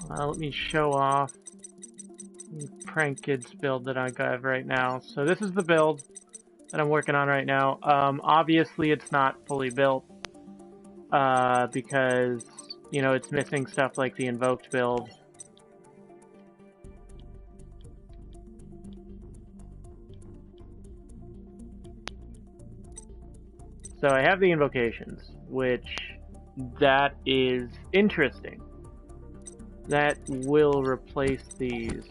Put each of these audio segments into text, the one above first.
let me show off the Prank Kids build that I have right now. So this is the build that I'm working on right now. Obviously it's not fully built because, you know, it's missing stuff like the invoked build. So I have the invocations, which that is interesting. That will replace these.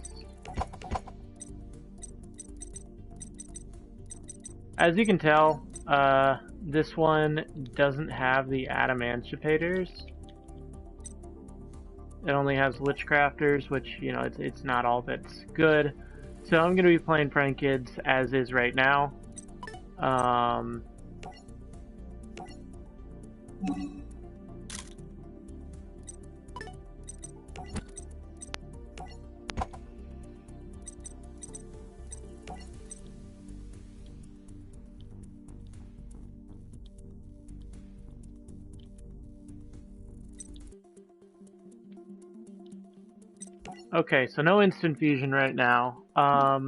As you can tell, this one doesn't have the Adamanticators. It only has Witchcrafters, which, you know, it's not all that's good. So I'm going to be playing Prank Kids as is right now. Okay, so no instant fusion right now. I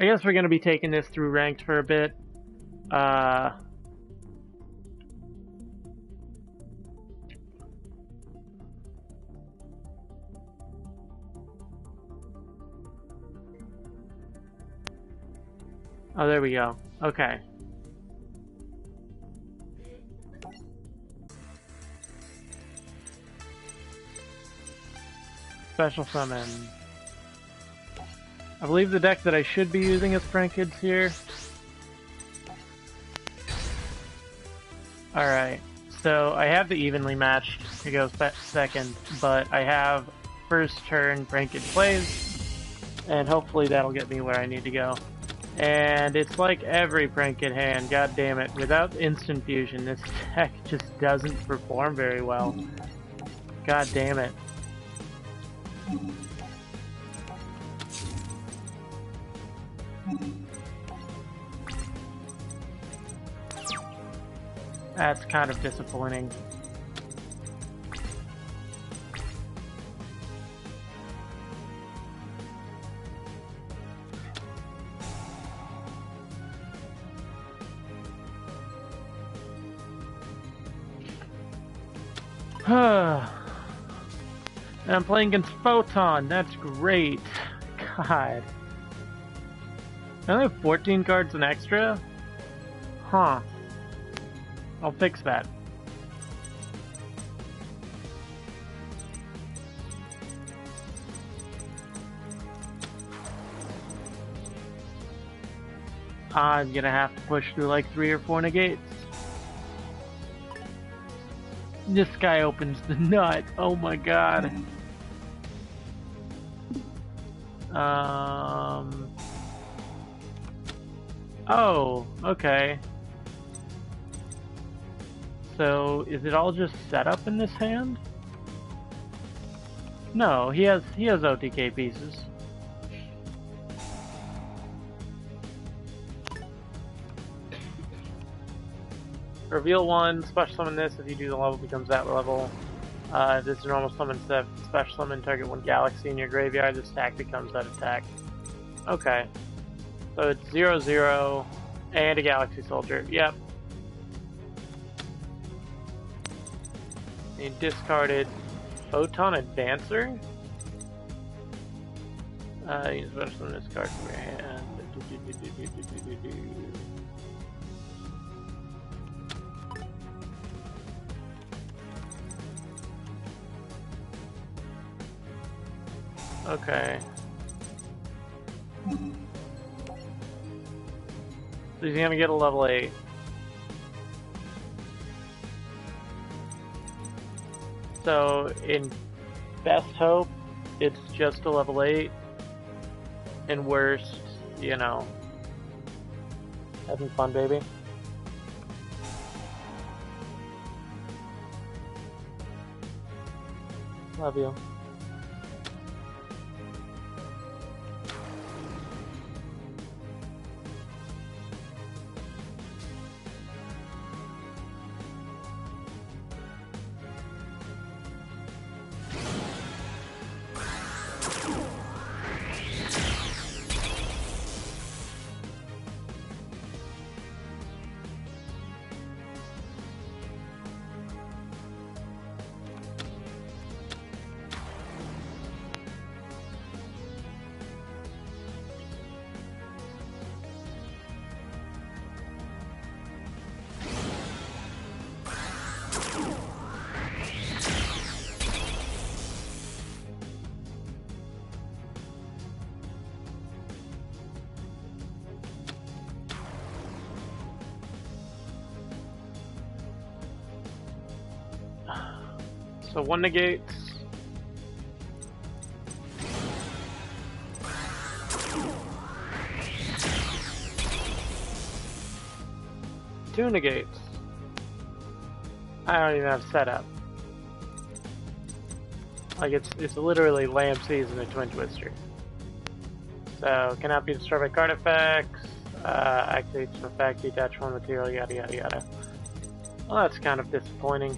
guess we're going to be taking this through ranked for a bit. Oh, there we go. Okay. Special summon. I believe the deck that I should be using is Prank Kids here. Alright, so I have the evenly matched to go second, but I have first turn Prank Kids plays, and hopefully that'll get me where I need to go. And it's like every Prank Kid hand, god damn it, without instant fusion, this deck just doesn't perform very well. God damn it. That's kind of disappointing. And I'm playing against Photon, that's great. God. I only have 14 cards in extra? Huh. I'll fix that. I'm gonna have to push through like 3 or 4 negates. This guy opens the nut. Oh my god. Oh, okay. So, is it all just set up in this hand? No, he has OTK pieces. Reveal 1, special summon this. If you do the level, becomes that level. If this is a normal summon set, special summon, target 1 galaxy in your graveyard. This attack becomes that attack. Okay. So it's 0/0 and a galaxy soldier. Yep. You discarded Photon Advancer. You special summon this card from your hand. Okay. So he's gonna get a level 8. So in best hope, it's just a level 8. In worst, you know, having fun, baby. Love you. So 1 negates. Two negates. I don't even have setup. Like it's literally Lamb Season and Twin Twister. So cannot be destroyed by card effects. Activates an effect, detach one material, yada yada yada. Well, that's kind of disappointing.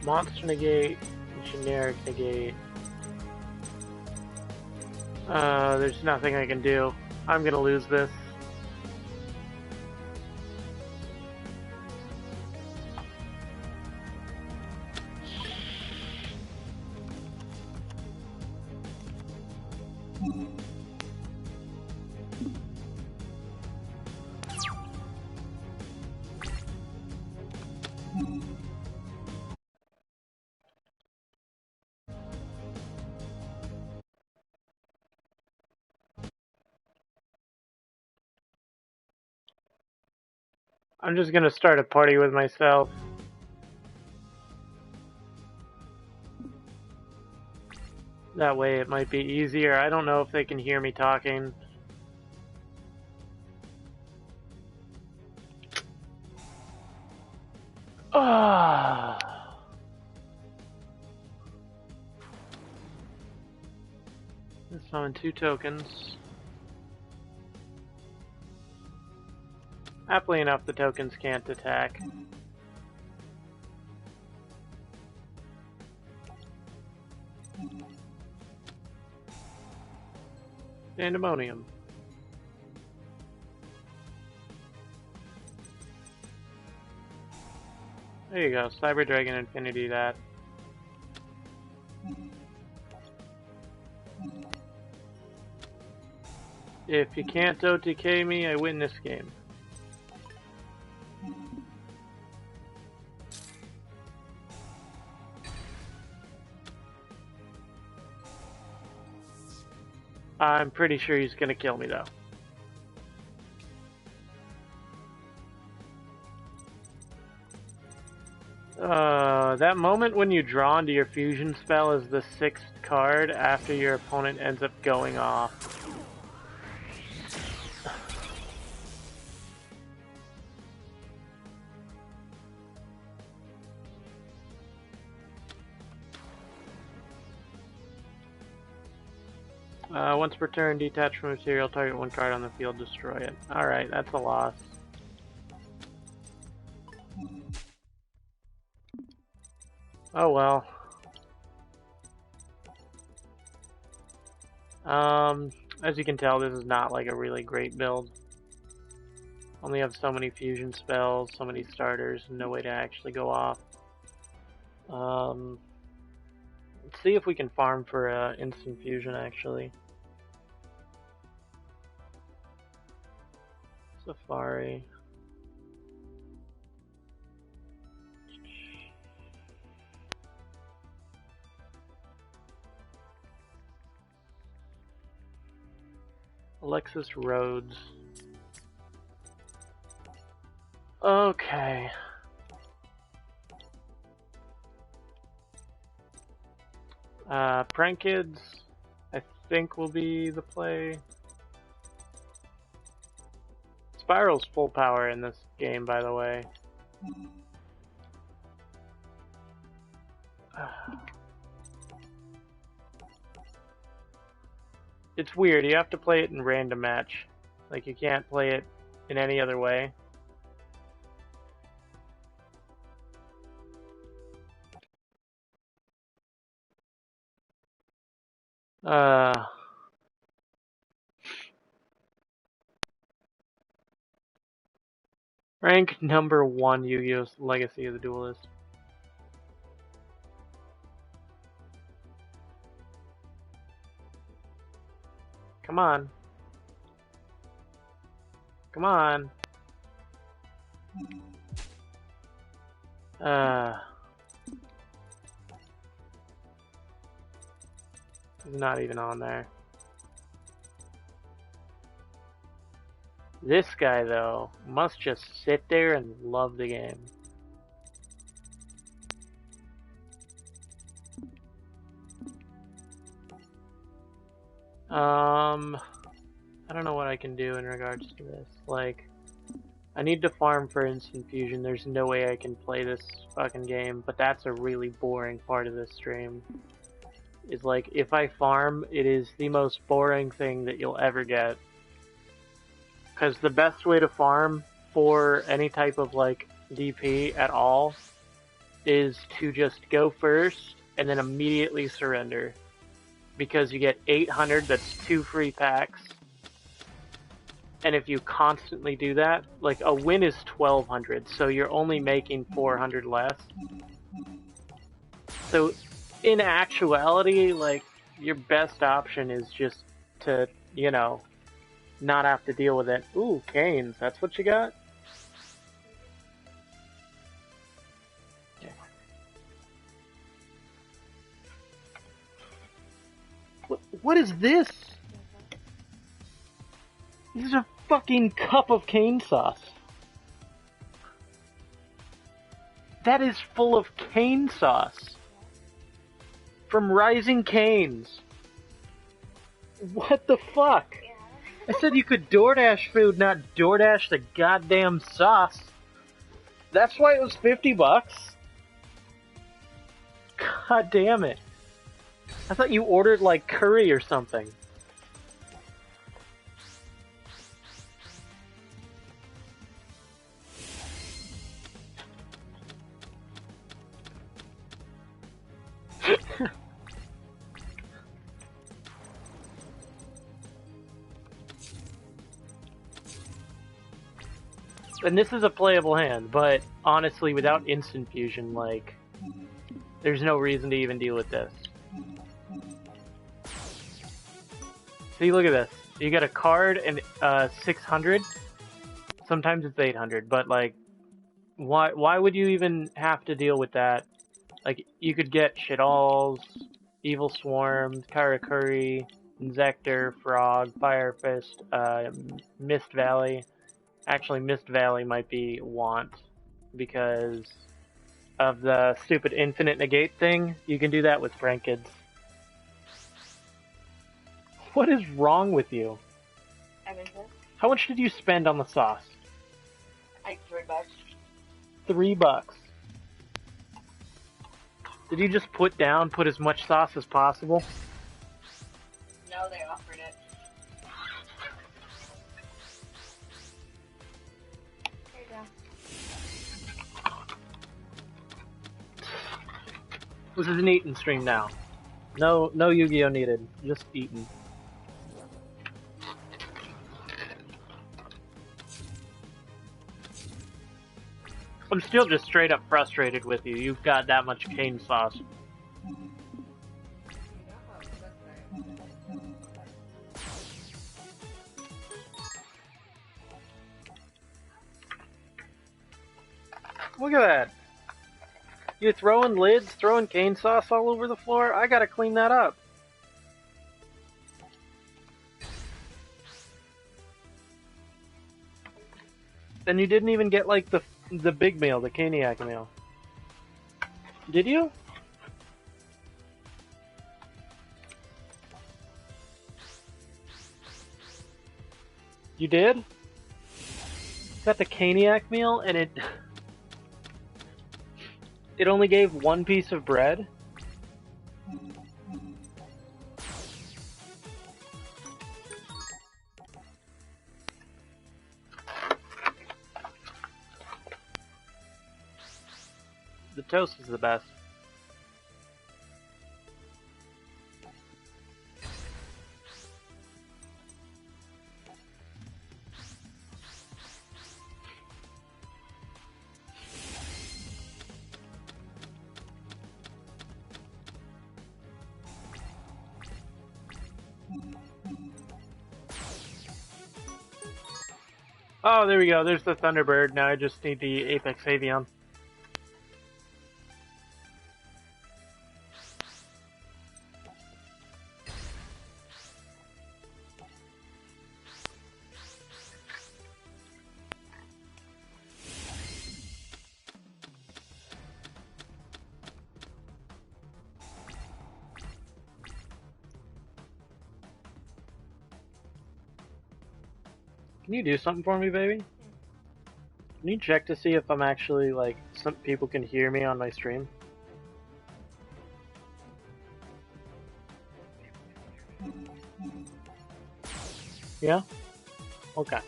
Monster negate, generic negate. There's nothing I can do. I'm gonna lose this. I'm just gonna start a party with myself. That way it might be easier. I don't know if they can hear me talking. Ah. Let's summon 2 tokens. Happily enough, the tokens can't attack. Pandemonium. There you go, Cyber Dragon Infinity that. If you can't OTK me, I win this game. I'm pretty sure he's gonna kill me though. That moment when you draw into your fusion spell is the 6th card after your opponent ends up going off. Once per turn, detach from material, target 1 card on the field, destroy it. Alright, that's a loss. Oh well. As you can tell, this is not like a really great build. Only have so many fusion spells, so many starters, and no way to actually go off. Let's see if we can farm for instant fusion actually. Safari. Alexis Rhodes. Okay. Prank Kids, I think will be the play. Spiral's full power in this game, by the way. It's weird, you have to play it in random match. Like, you can't play it in any other way. Rank number 1 Yu-Gi-Oh! Legacy of the Duelist. Come on. Come on. He's not even on there. This guy, though, must just sit there and love the game. I don't know what I can do in regards to this. Like, I need to farm for instant fusion. There's no way I can play this fucking game, but that's a really boring part of this stream. Is like, if I farm, it is the most boring thing that you'll ever get. Because the best way to farm for any type of, like, DP at all is to just go first and then immediately surrender. Because you get 800, that's 2 free packs. And if you constantly do that, like, a win is 1200, so you're only making 400 less. So, in actuality, like, your best option is just to, you know, not have to deal with it. Ooh, Canes, that's what you got? Yeah. What is this? This is a fucking cup of cane sauce. That is full of cane sauce. From Rising Canes. What the fuck? I said you could DoorDash food, not DoorDash the goddamn sauce. That's why it was $50? God damn it. I thought you ordered like curry or something. And this is a playable hand, but honestly, without instant fusion, like, there's no reason to even deal with this. See, look at this. You get a card and 600. Sometimes it's 800, but like, why would you even have to deal with that? Like, you could get Shitals, Evil Swarm, Karakuri, Inzektor, Frog, Fire Fist, Mist Valley. Actually, Mist Valley might be Want, because of the stupid infinite negate thing. You can do that with Frankids. What is wrong with you? How much did you spend on the sauce? Like $3. $3. Did you just put as much sauce as possible? No, they offered it. There you go. This is an eating stream now. No Yu-Gi-Oh needed. Just eating. I'm still just straight up frustrated with you. You've got that much cane sauce. Look at that. You're throwing lids, throwing cane sauce all over the floor? I gotta clean that up. And you didn't even get, like, the big meal, the Caniac meal. Did you? You did? got the Caniac meal, and it only gave one piece of bread. The toast is the best. Oh, there we go. There's the Thunderbird. Now I just need the Apex Avion. Can you do something for me, baby? Can you check to see if I'm actually, like, some people can hear me on my stream? Yeah? Okay.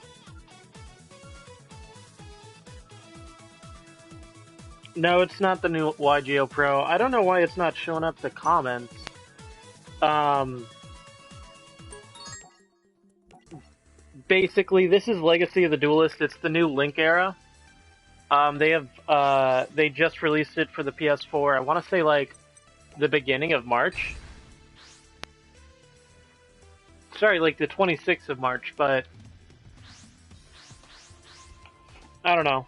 No, it's not the new YGO Pro. I don't know why it's not showing up the comments. Basically, this is Legacy of the Duelist. It's the new Link era. They just released it for the PS4. I want to say, like, the beginning of March. Sorry, like the 26th of March, but I don't know.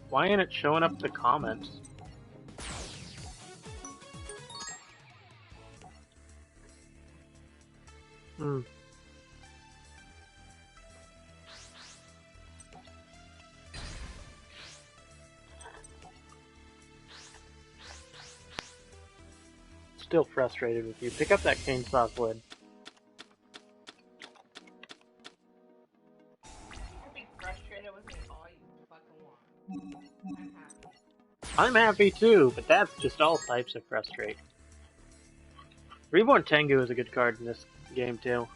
Why ain't it showing up the comments? Hmm. Still frustrated with you. Pick up that cane sauce lid. Be frustrated with me all you fucking want. I'm happy. I'm happy too, but that's just all types of frustrate. Reborn Tengu is a good card in this game too.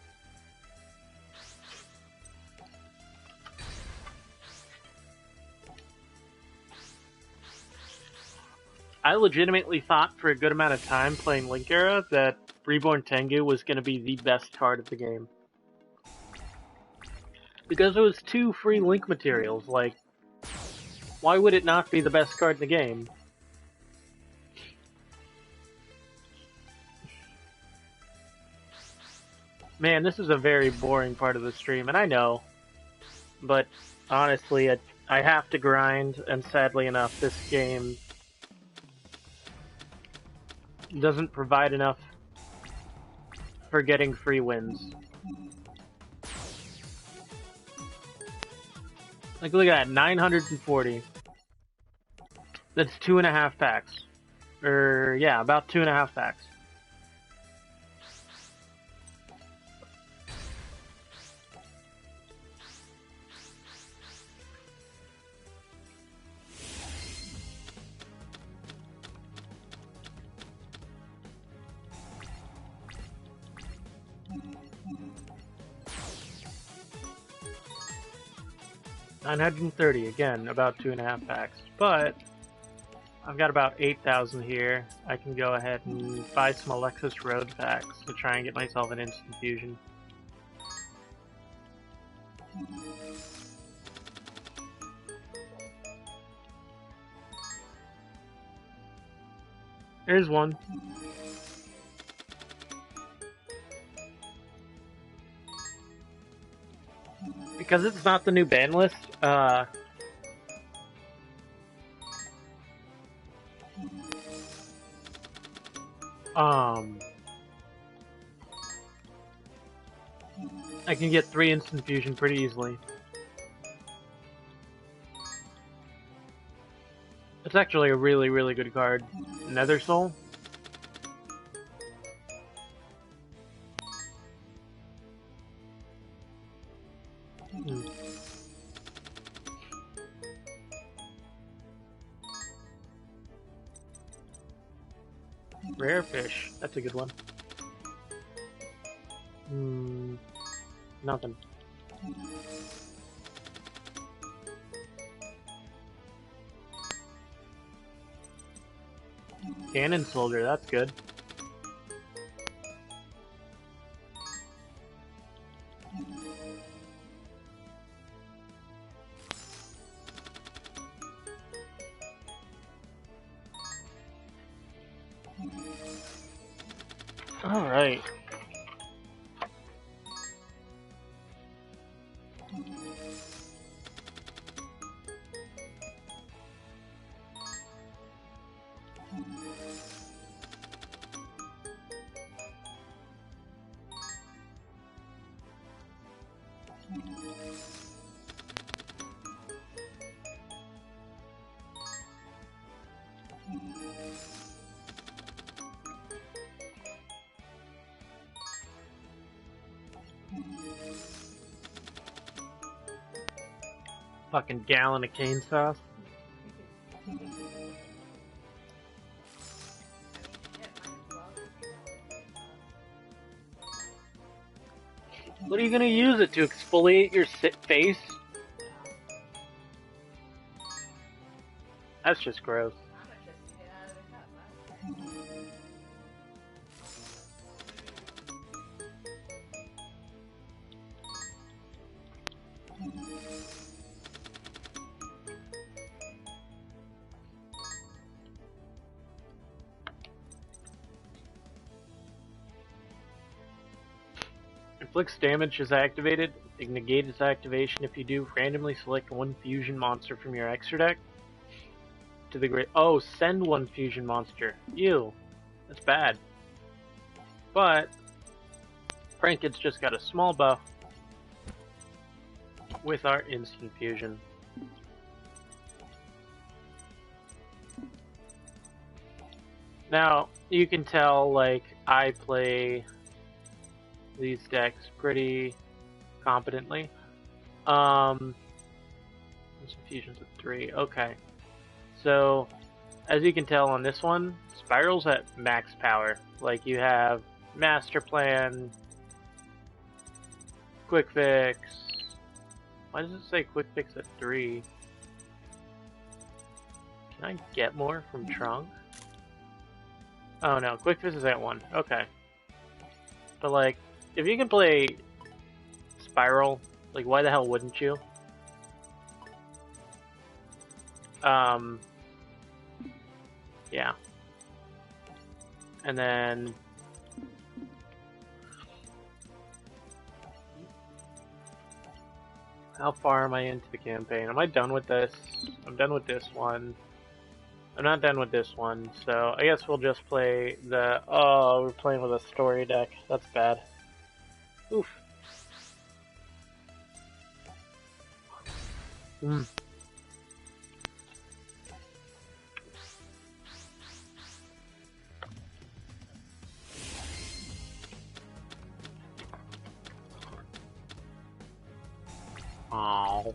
I legitimately thought for a good amount of time playing Link Era that Reborn Tengu was going to be the best card of the game. Because it was 2 free Link materials, like, why would it not be the best card in the game? Man, this is a very boring part of the stream, and I know. But, honestly, I have to grind, and sadly enough, this game doesn't provide enough for getting free wins. Like, look at that, 940. That's 2.5 packs. Yeah, about 2.5 packs. $930, again, about 2.5 packs. But I've got about 8,000 here. I can go ahead and buy some Alexis Road packs to try and get myself an instant fusion. Here's one. Because it's not the new ban list, I can get 3 instant fusion pretty easily. It's actually a really, really good card. Nether Soul. Hmm. Rare fish. That's a good one. Hmm. Nothing. Cannon Soldier. That's good. Alright. Fucking gallon of cane sauce. I mean, shit, might as well just What are you gonna use it to exfoliate your face? That's just gross. I'm gonna just get out of the cup. I don't care. Inflicts damage is activated. Negate its activation if you do. Randomly select one fusion monster from your extra deck to the great. Oh, send one fusion monster. Ew, that's bad. But Pranket's just got a small buff with our instant fusion. Now you can tell, like, I play these decks pretty competently. Some fusions of 3. Okay. So, as you can tell on this one, Spiral's at max power. Like, you have Master Plan, Quick Fix. Why does it say Quick Fix at 3? Can I get more from Trunk? Oh no, Quick Fix is at 1. Okay. But, like, if you can play Spiral, like, why the hell wouldn't you? Yeah. And then how far am I into the campaign? Am I done with this? I'm done with this one. I'm not done with this one, so I guess we'll just play the... Oh, we're playing with a story deck. That's bad. Oof. Mm. Oh.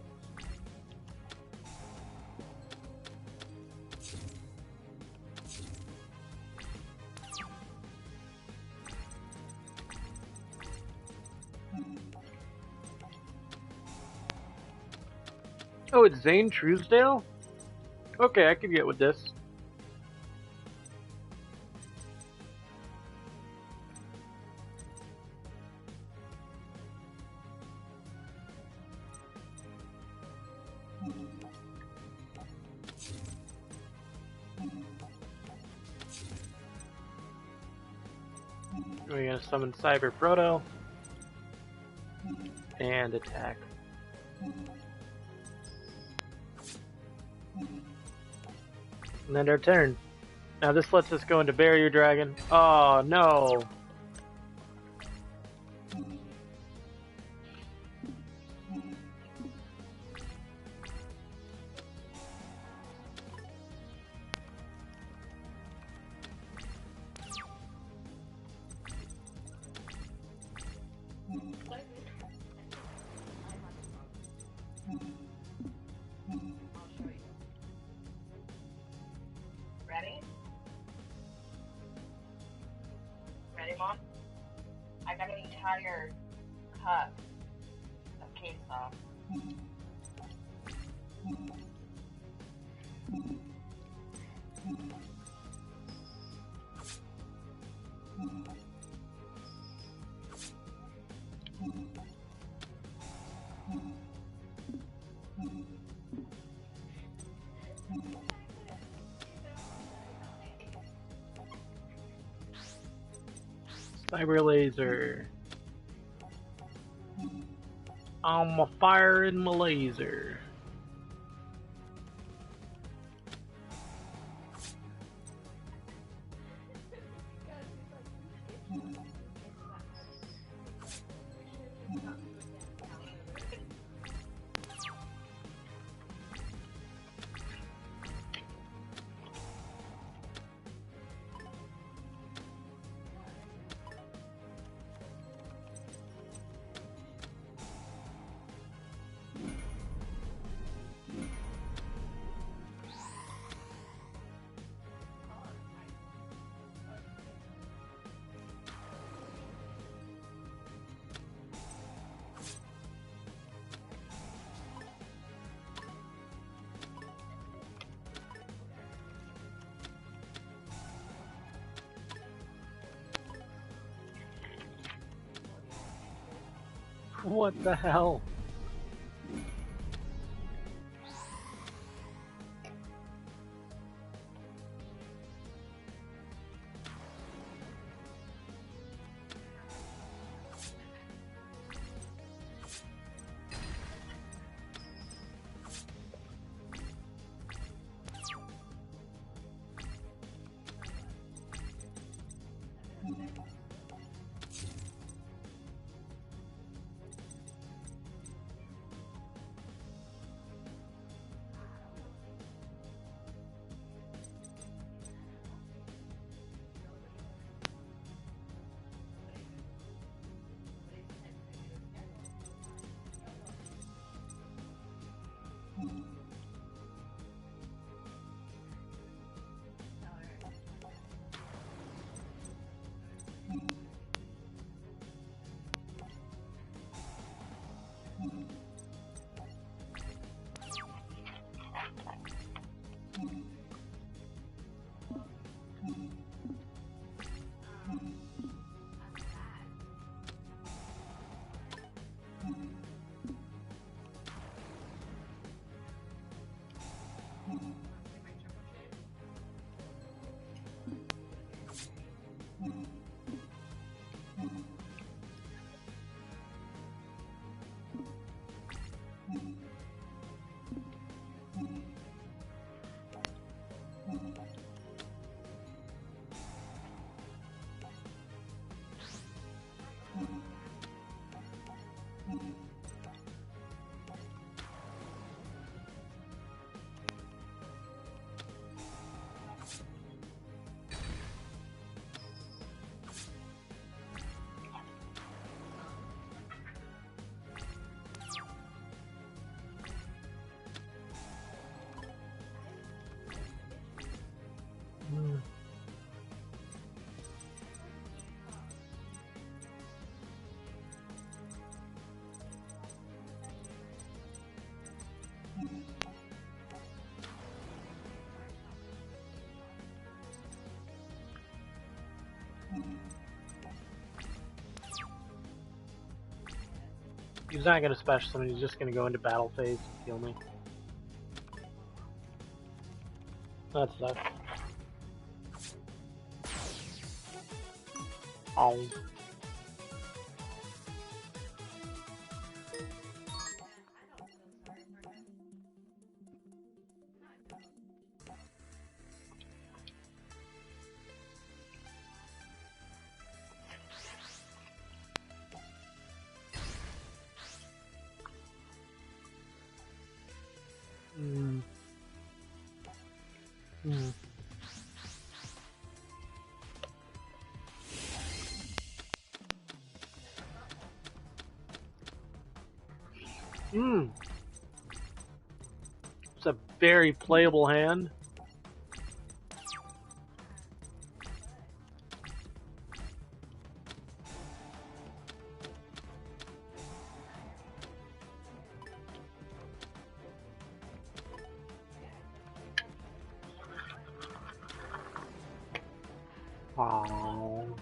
Oh, it's Zane Truesdale? Okay, I could get with this. We're gonna summon Cyber Proto and attack. And then our turn. Now this lets us go into Barrier Dragon. Oh no! I got an entire cup of cave sauce. Cyber laser. I'm a fire in my laser. What the hell? He's not gonna special summon, he's just gonna go into battle phase and kill me. That sucks. Oh. It's a very playable hand. Aww.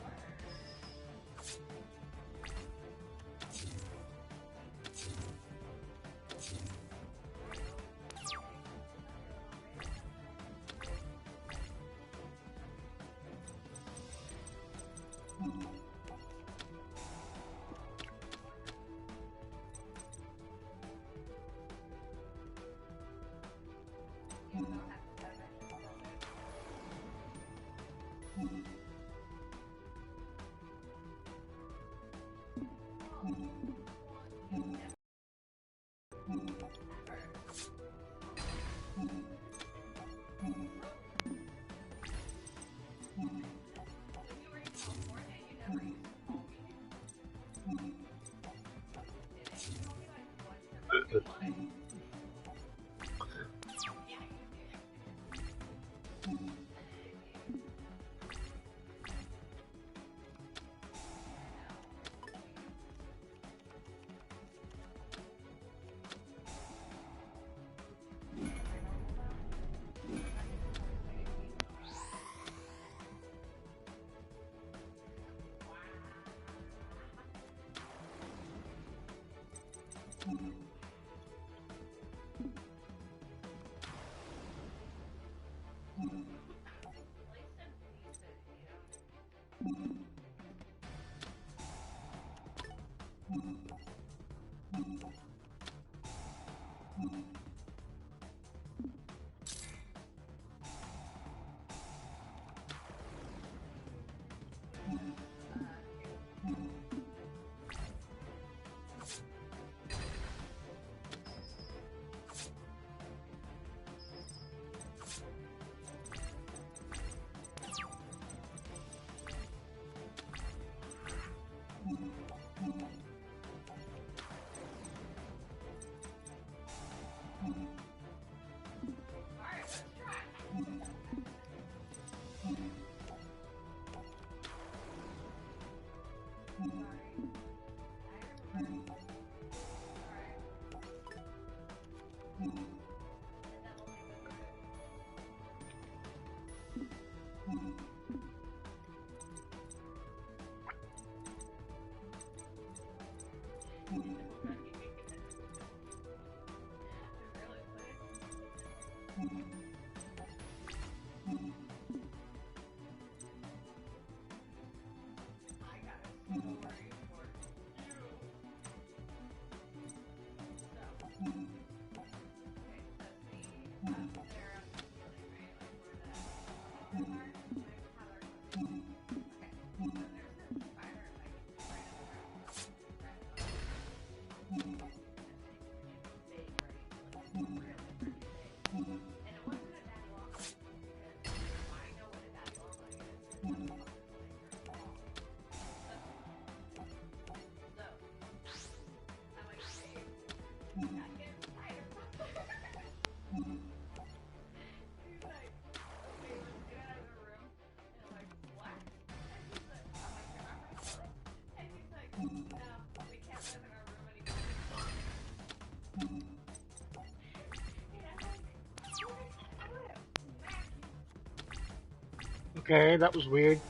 Okay, that was weird.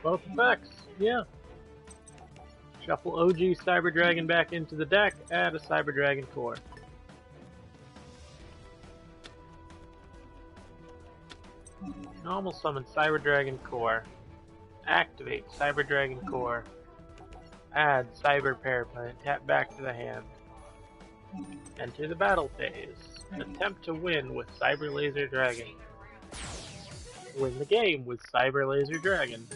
Both effects, yeah. Shuffle OG Cyber Dragon back into the deck, add a Cyber Dragon core. Normal summon Cyber Dragon core. Activate Cyber Dragon core. Add Cyber Paraplant, tap back to the hand. Enter the battle phase. Attempt to win with Cyber Laser Dragon. Win the game with Cyber Laser Dragon.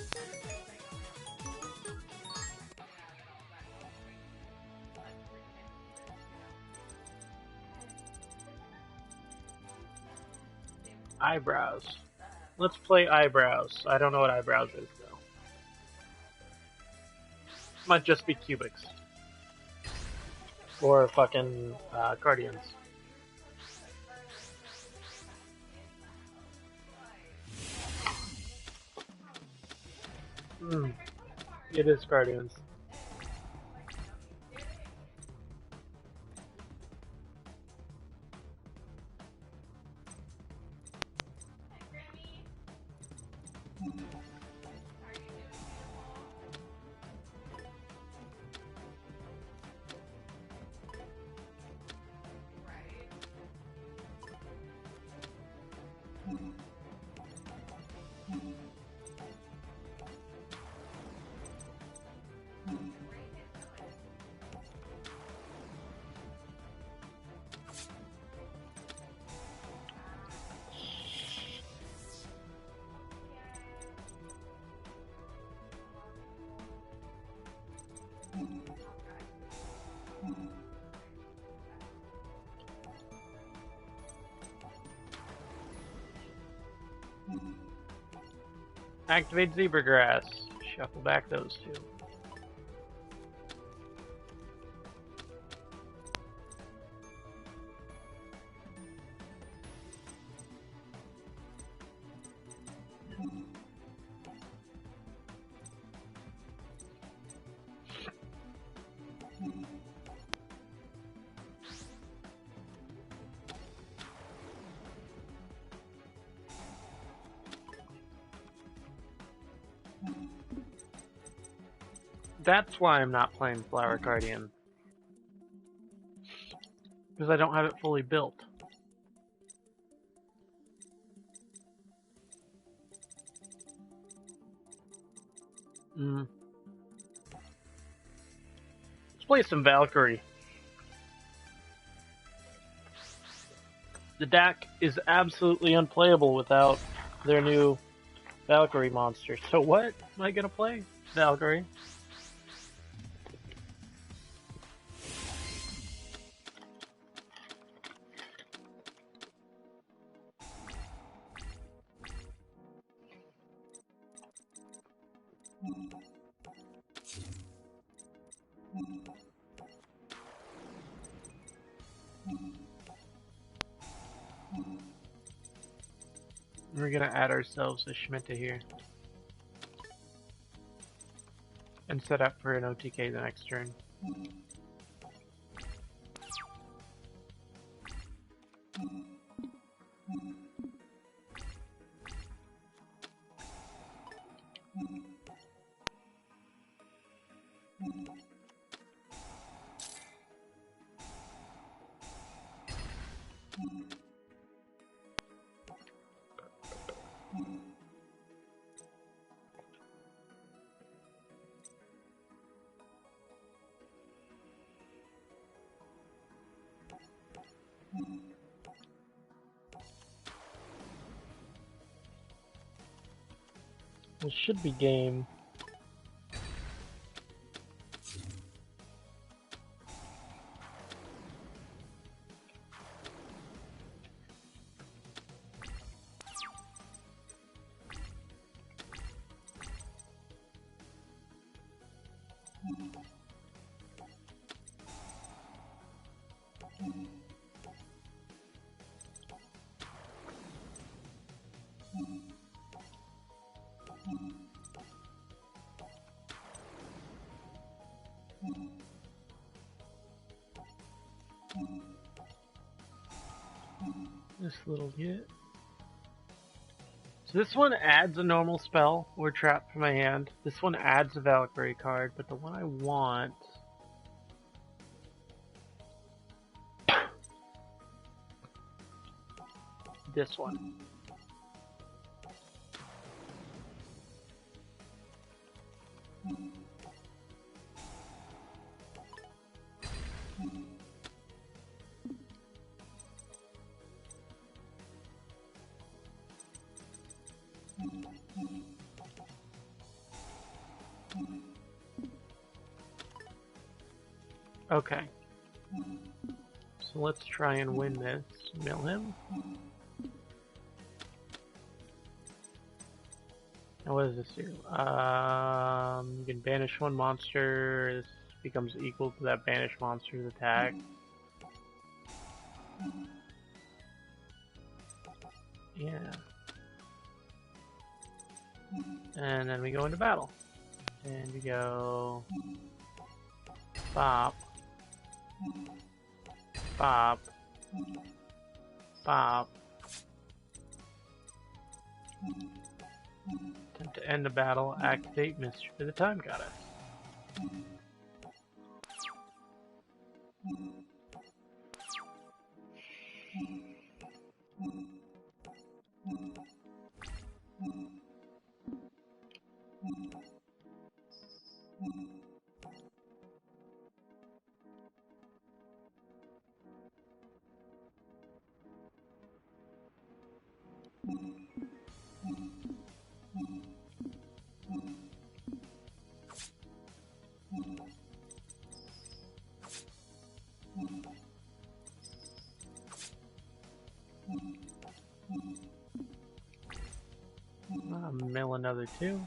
Eyebrows. Let's play Eyebrows. I don't know what Eyebrows is, though. Might just be Cubics. Or fucking Guardians. Hmm. It is Guardians. Activate Zebra Grass. Shuffle back those two. That's why I'm not playing Flower Guardian. Because I don't have it fully built. Let's play some Valkyrie. The deck is absolutely unplayable without their new Valkyrie monster. So what am I gonna play? Valkyrie. We're gonna add ourselves a Schmitta here. And set up for an OTK the next turn. This should be game. This little hit. So this one adds a normal spell or trap to my hand. This one adds a Valkyrie card, but the one I want... this one. Okay. So let's try and win this. Mill him. Now what does this do? You can banish one monster. This becomes equal to that banished monster's attack. Yeah. And then we go into battle. And we go bop, bop, bop. Attempt to end the battle, activate Mystery for the Time Goddess. Mill another 2.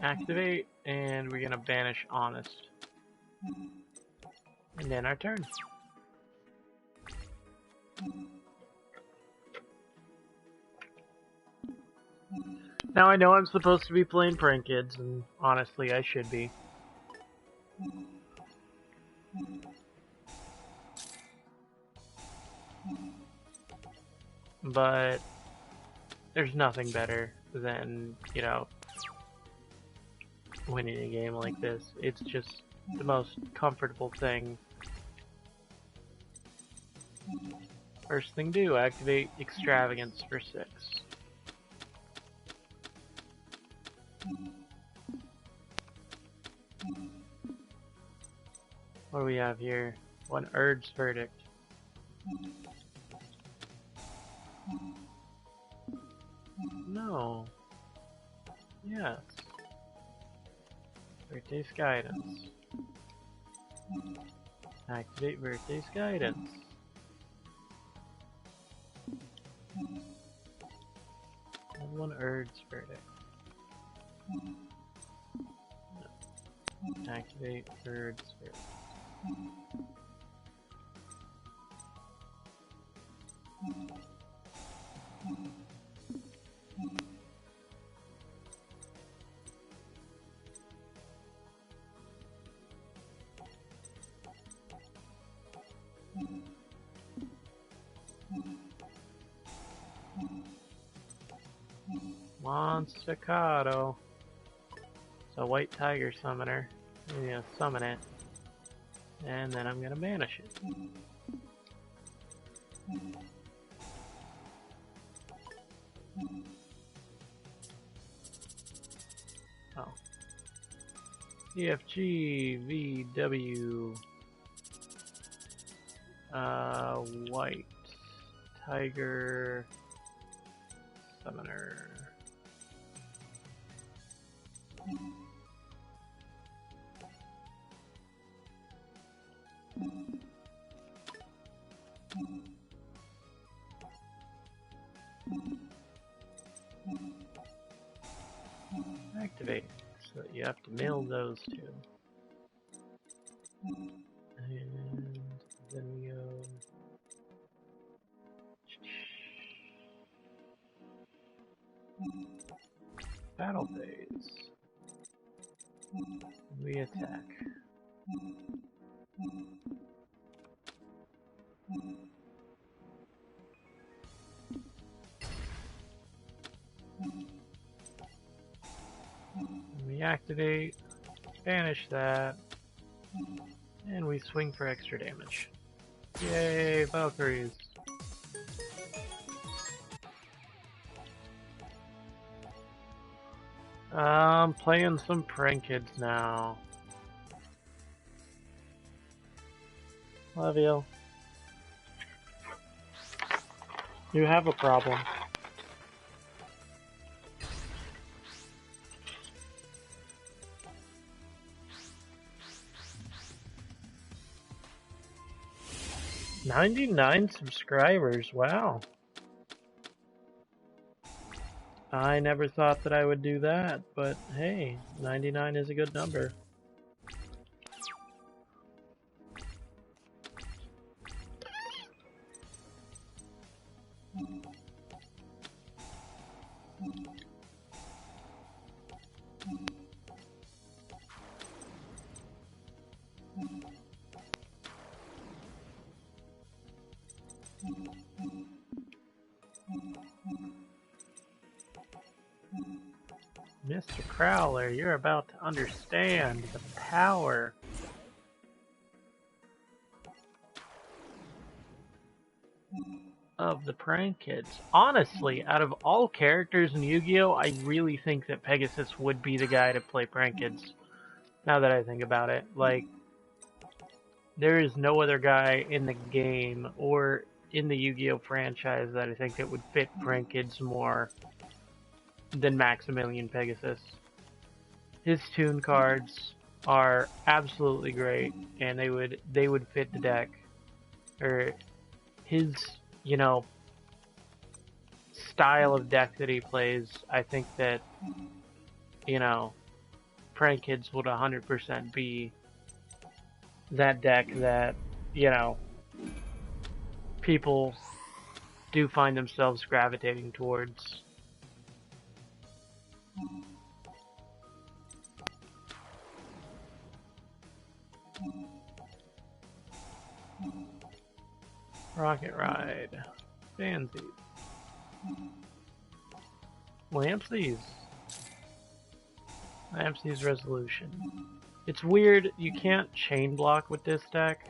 Activate, and we're gonna banish Honest. And then our turn. Now I know I'm supposed to be playing Prank Kids, and honestly I should be. But there's nothing better than, you know, winning a game like this. It's just the most comfortable thing. First thing to do, activate Extravagance for 6. What do we have here? One Urge Verdict. No. Yes. Verte's Guidance. Activate Verte's Guidance. And one Urge Verdict. No. Activate Urge Verdict. Monstaccato. It's a white tiger summoner. I'm gonna summon it. And then I'm gonna banish it. Oh. EFG VW white tiger summoner. Activate. So you have to mail those two. And then we go battle phase. We attack. We activate, banish that, and we swing for extra damage. Yay, Valkyries! Playing some Prank Kids now. Love you. You have a problem. "99 subscribers, wow. I never thought that I would do that, but hey, 99 is a good number. Mr. Crowler, you're about to understand the power of the prank kids. Honestly, out of all characters in Yu-Gi-Oh, I really think that Pegasus would be the guy to play prank kids. Now that I think about it, like, there is no other guy in the game or in the Yu-Gi-Oh franchise that I think that would fit prank kids more than Maximilian Pegasus. His tune cards are absolutely great, and they would fit the deck. Or his, you know, style of deck that he plays, I think that, you know, Prank Kids would 100% be that deck that, you know, people do find themselves gravitating towards. Rocket Ride. Fancies. Lampsies. Lampsies Resolution. It's weird, you can't chain block with this deck.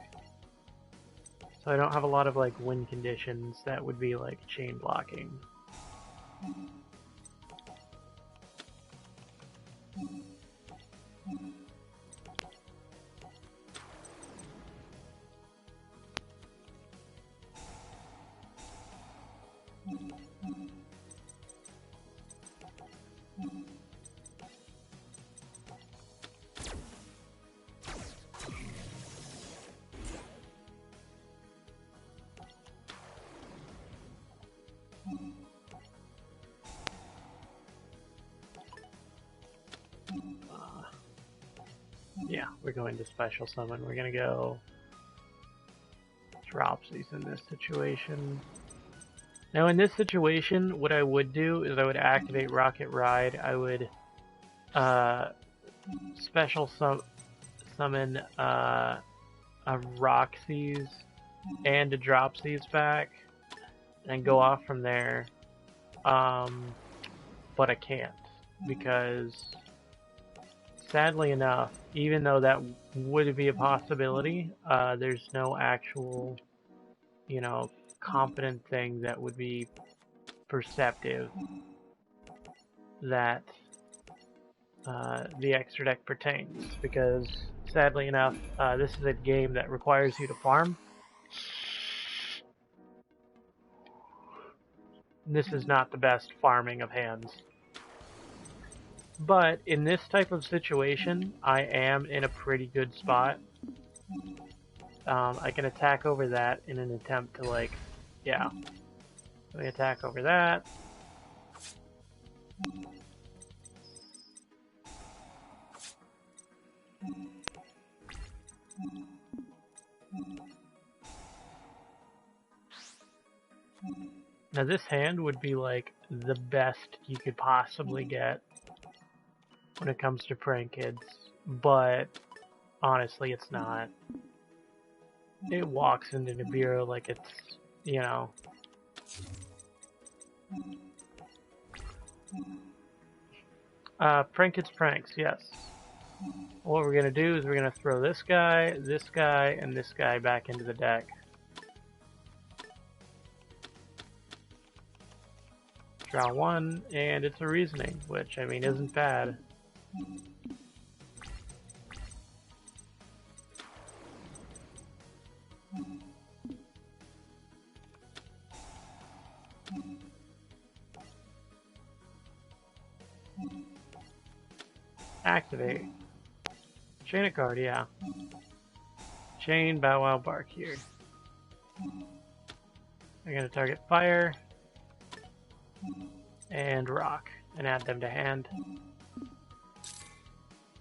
So I don't have a lot of like win conditions that would be like chain blocking. Yeah, we're going to special summon. We're gonna go Dropsies in this situation. Now in this situation, what I would do is I would activate Rocket Ride. I would special summon a Roxy's and a Dropsies back, and go off from there. But I can't, because sadly enough, even though that would be a possibility, there's no actual, you know, competent thing that would be perceptive that the extra deck pertains, because sadly enough, this is a game that requires you to farm. This is not the best farming of hands. But in this type of situation, I am in a pretty good spot. I can attack over that in an attempt to, like, yeah. Let me attack over that. Now this hand would be like the best you could possibly get when it comes to prank kids, but honestly it's not. It walks into Nibiru like it's, you know. Prank kids pranks, yes. What we're gonna do is we're gonna throw this guy, and this guy back into the deck. Draw one, and it's a reasoning, which, I mean, isn't bad. Activate. Chain a card, yeah. Chain Bow Wow Bark here. I'm gonna target fire and rock and add them to hand.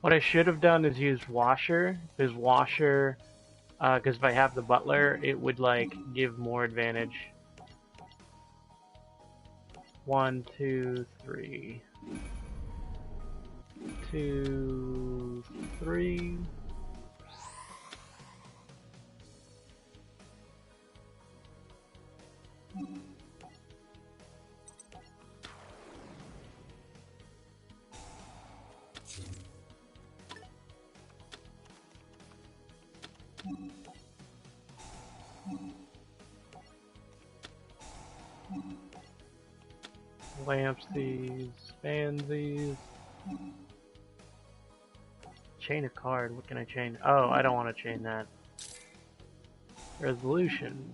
What I should have done is use Washer, because Washer, because if I have the Butler, it would like give more advantage. 1, 2, 3. 2, 3. Lampsies, Fansies. Chain a card. What can I chain? Oh, I don't want to chain that. Resolution.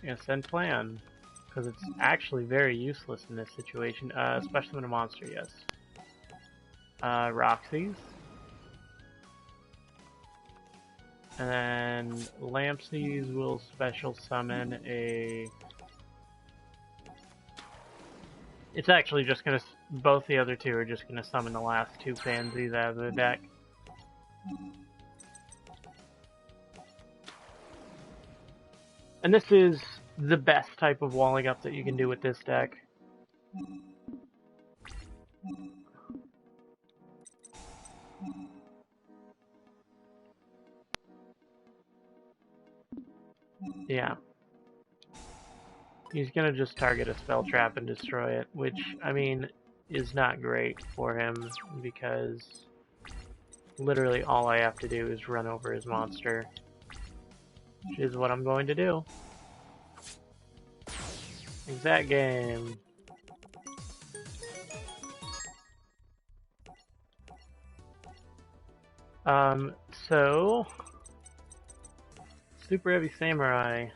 Yeah, send plan. Because it's actually very useless in this situation. Special summon a monster, yes. Roxy's. And then Lampsies will special summon a... It's actually just gonna... Both the other two are just gonna summon the last two Fansies out of the deck. And this is the best type of walling up that you can do with this deck. Yeah. He's gonna just target a spell trap and destroy it, which, I mean, is not great for him because literally all I have to do is run over his monster, which is what I'm going to do. Exact game. So Super Heavy Samurai.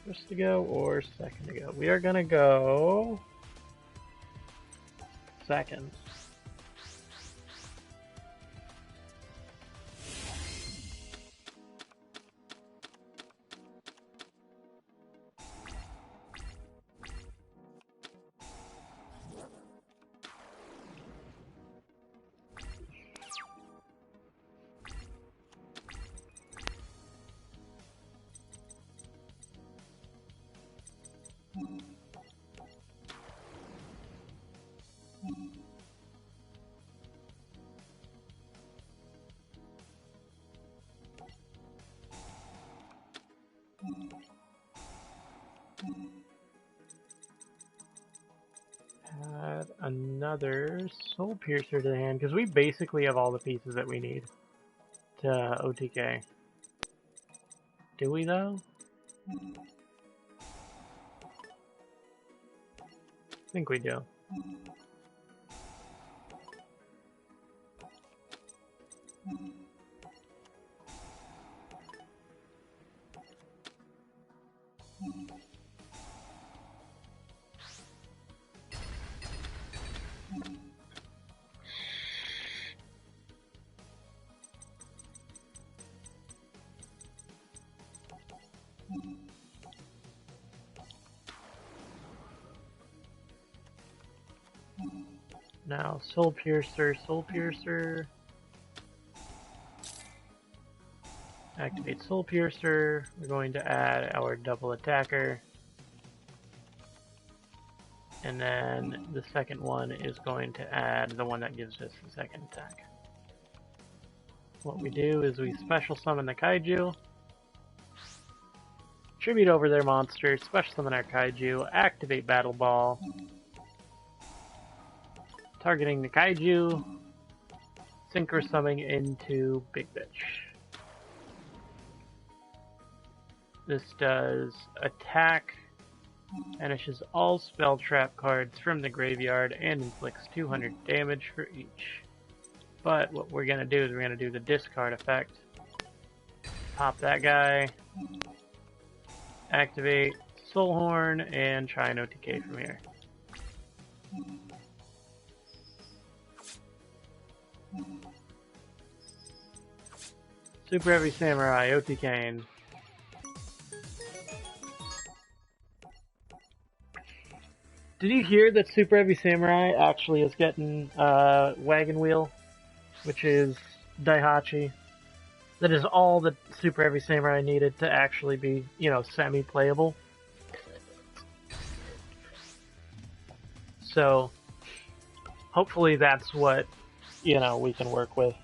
First to go or second to go? We are gonna go second. Add another Soul Piercer to the hand, because we basically have all the pieces that we need to OTK. Do we, though? I think we do. Now, Soul Piercer, Soul Piercer. Activate Soul Piercer. We're going to add our double attacker. And then the second one is going to add the one that gives us the second attack. What we do is we special summon the Kaiju. Tribute over their monster, special summon our Kaiju, activate Battle Ball. Targeting the Kaiju, synchro summoning into Big Bitch. This does attack, banishes all spell trap cards from the graveyard, and inflicts 200 damage for each. But what we're going to do is we're going to do the discard effect. Pop that guy, activate Soulhorn, and try an OTK from here. Super Heavy Samurai, OTKing. Did you hear that Super Heavy Samurai actually is getting Wagon Wheel, which is Daihachi? That is all that Super Heavy Samurai needed to actually be, you know, semi-playable. So, hopefully that's what, you know, we can work with.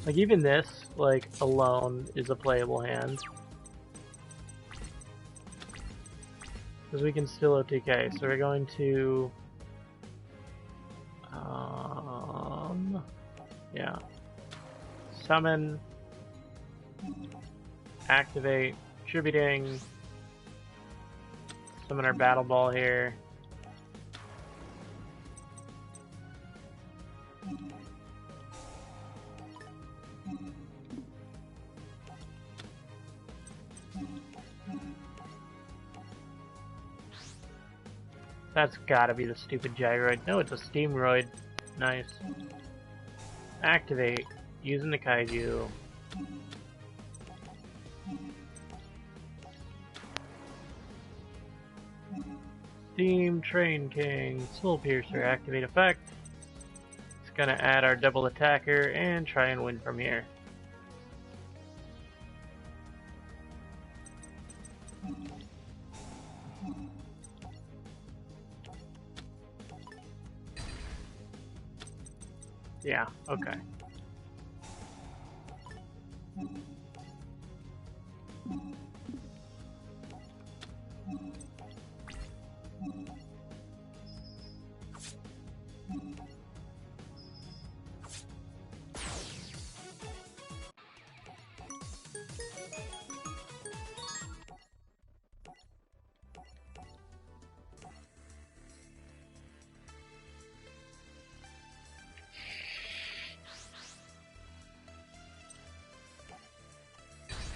Like, even this, like, alone is a playable hand. Because we can still OTK, so we're going to... yeah. Summon, activate, contributing, summon our battle ball here. That's gotta be the stupid gyroid. No, it's a steamroid. Nice. Activate, using the kaiju. Steam Train King, Soul Piercer, activate effect. It's gonna add our double attacker and try and win from here. Yeah, okay.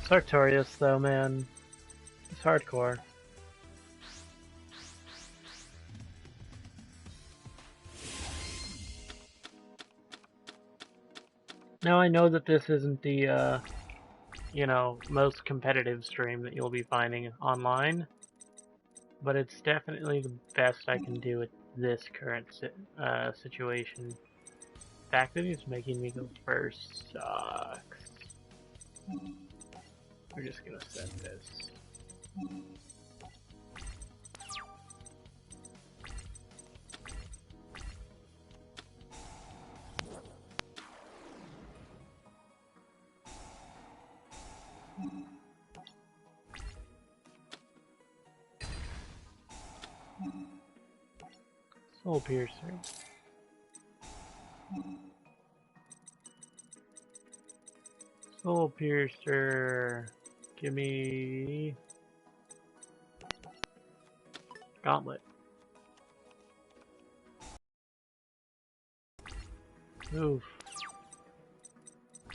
Sartorius, though, man. It's hardcore. Now, I know that this isn't the, you know, most competitive stream that you'll be finding online, but it's definitely the best I can do at this current situation. The fact that he's making me go first sucks. We're just gonna set this. Soul Piercer. Soul Piercer. Give me... Gauntlet. Oof.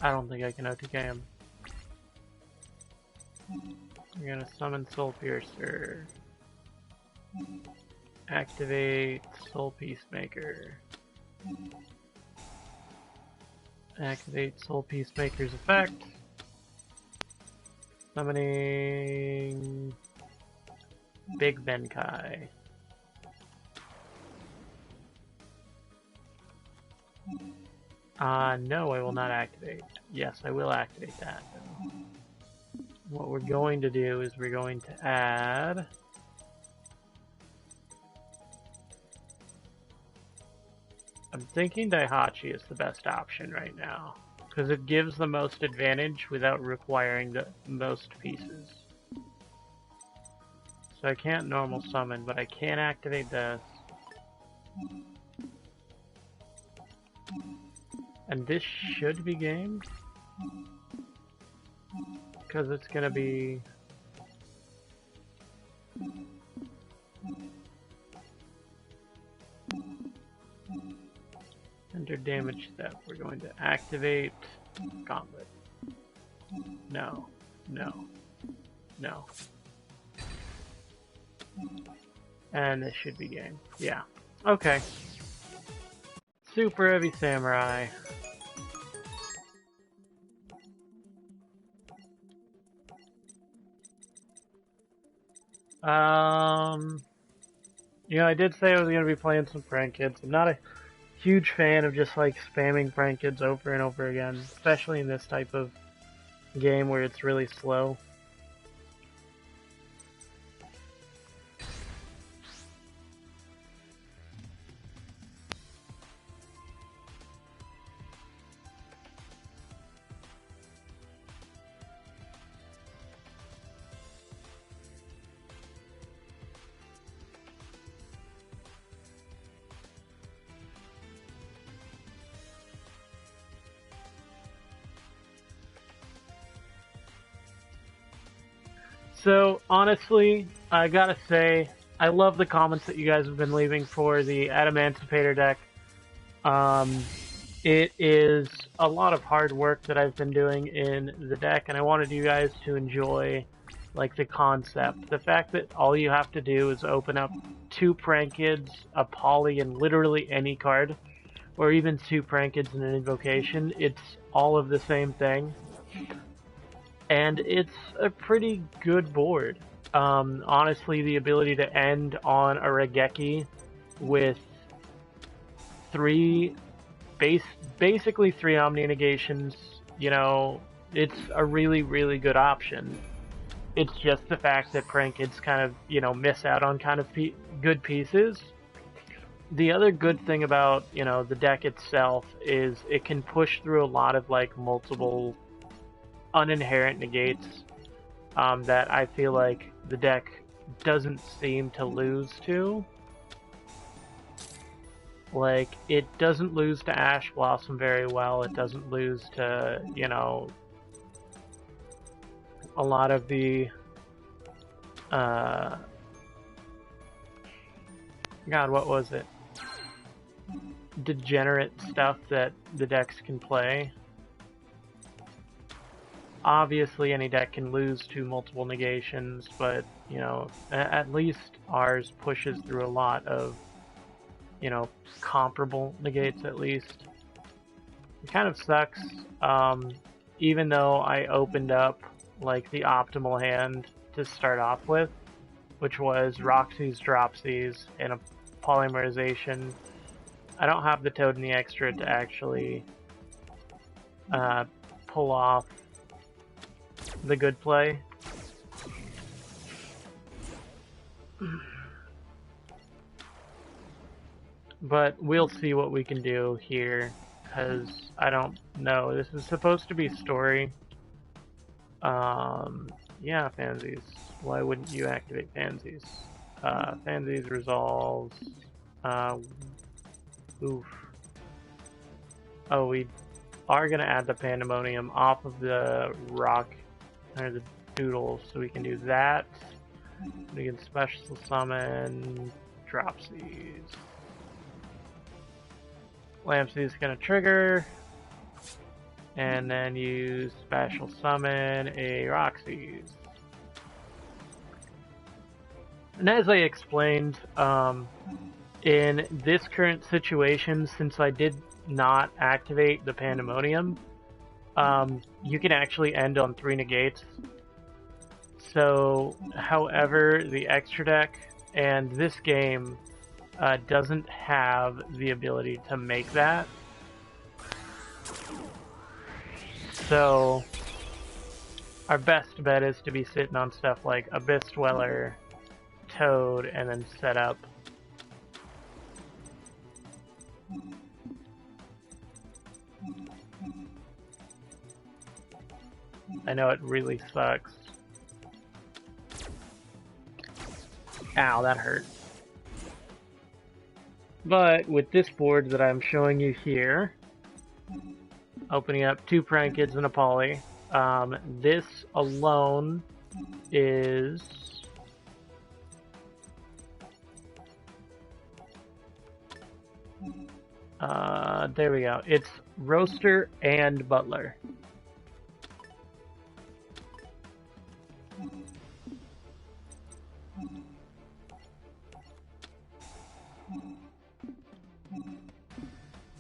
I don't think I can OTK him. We're gonna summon Soul Piercer. Activate Soul Peacemaker. Activate Soul Peacemaker's effect. Summoning Big Benkai. No, I will not activate. Yes, I will activate that. What we're going to do is we're going to add... I'm thinking Daihachi is the best option right now, because it gives the most advantage without requiring the most pieces. So I can't normal summon, but I can activate this. And this should be game, because it's gonna be... Enter damage step. We're going to activate Gauntlet. No. No. No. And this should be game. Yeah. Okay. Super Heavy Samurai. You know, I did say I was going to be playing some prank kids. I'm not a huge fan of just like spamming prank kids over and over again, especially in this type of game where it's really slow. So honestly, I gotta say, I love the comments that you guys have been leaving for the Adamantipator deck. Um, it is a lot of hard work that I've been doing in the deck, and I wanted you guys to enjoy like the concept. The fact that all you have to do is open up 2 Prankids, a Poly, and literally any card, or even 2 Prankids and an Invocation. It's all of the same thing, and it's a pretty good board. Honestly, the ability to end on a Regeki with three basically 3 Omni Negations, you know, it's a really, really good option. It's just the fact that Prankids kind of, you know, miss out on kind of good pieces. The other good thing about, you know, the deck itself is it can push through a lot of, like, multiple uninherent negates that I feel like the deck doesn't seem to lose to. Like, it doesn't lose to Ash Blossom very well. It doesn't lose to, you know, a lot of the, God, what was it? Degenerate stuff that the decks can play. Obviously, any deck can lose to multiple negations, but, you know, at least ours pushes through a lot of, you know, comparable negates at least. It kind of sucks, even though I opened up, like, the optimal hand to start off with, which was Roxy's Dropsies and a Polymerization. I don't have the Toad and the Extra to actually pull off the good play. But we'll see what we can do here, because I don't know. This is supposed to be story. Yeah, Fansies. Why wouldn't you activate Fansies? Fansies resolves. Oof. Oh, we are going to add the Pandemonium off of the rock, or the doodles, so we can do that. We can special summon Dropsies. Lampsy is going to trigger, and then you special summon a Roxy's. And as I explained, in this current situation, since I did not activate the Pandemonium, you can actually end on 3 negates. So, however, the extra deck and this game doesn't have the ability to make that. So, our best bet is to be sitting on stuff like Abyss Dweller, Toad, and then set up. I know it really sucks. Ow, that hurt. But with this board that I'm showing you here, opening up 2 Prankids and a Poly, this alone is there we go. It's Roaster and Butler.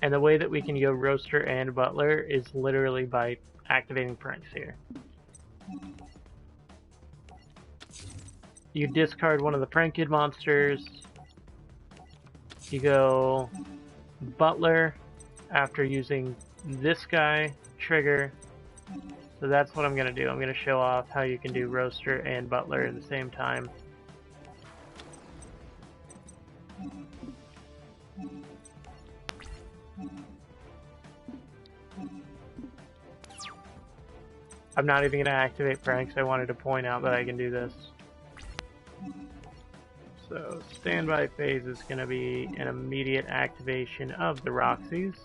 And the way that we can go Roaster and Butler is literally by activating Pranks here. You discard one of the Prankid monsters. You go Butler after using this guy, trigger. So that's what I'm going to do. I'm going to show off how you can do Roaster and Butler at the same time. I'm not even going to activate Pranks. I wanted to point out that I can do this. So standby phase is going to be an immediate activation of the Roxy's.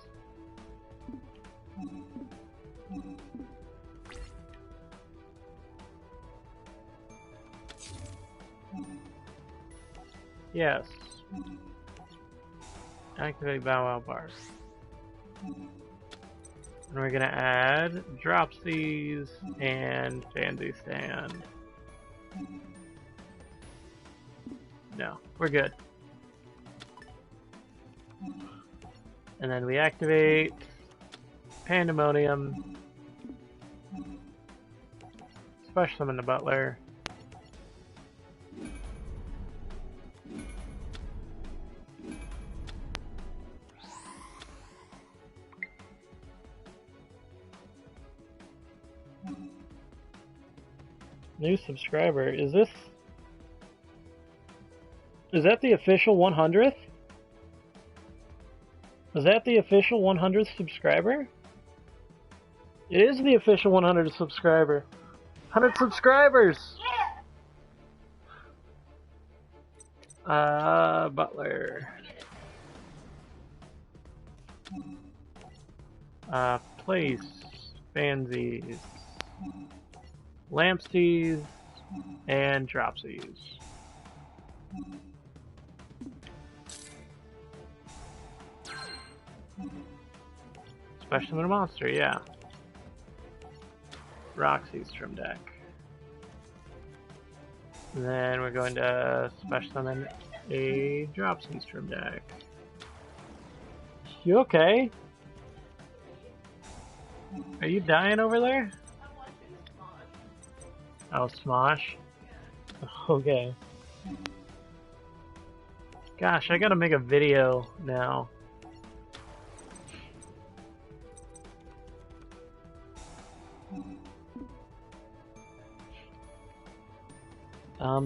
Yes. Activate Bow Wow Bar. And we're gonna add Dropsies and Fancy Stand. No, we're good. And then we activate Pandemonium. Special summon the Butler. New subscriber. Is that the official 100th? Is that the official 100th subscriber? It is the official 100th subscriber. 100 subscribers! Butler. Place. Fansies. Lampsies. And Dropsies. Special summon a monster, yeah. Roxy's from deck. And then we're going to special summon a Dropsies from deck. You okay? Are you dying over there? Oh, Smosh? Okay. Gosh, I gotta make a video now.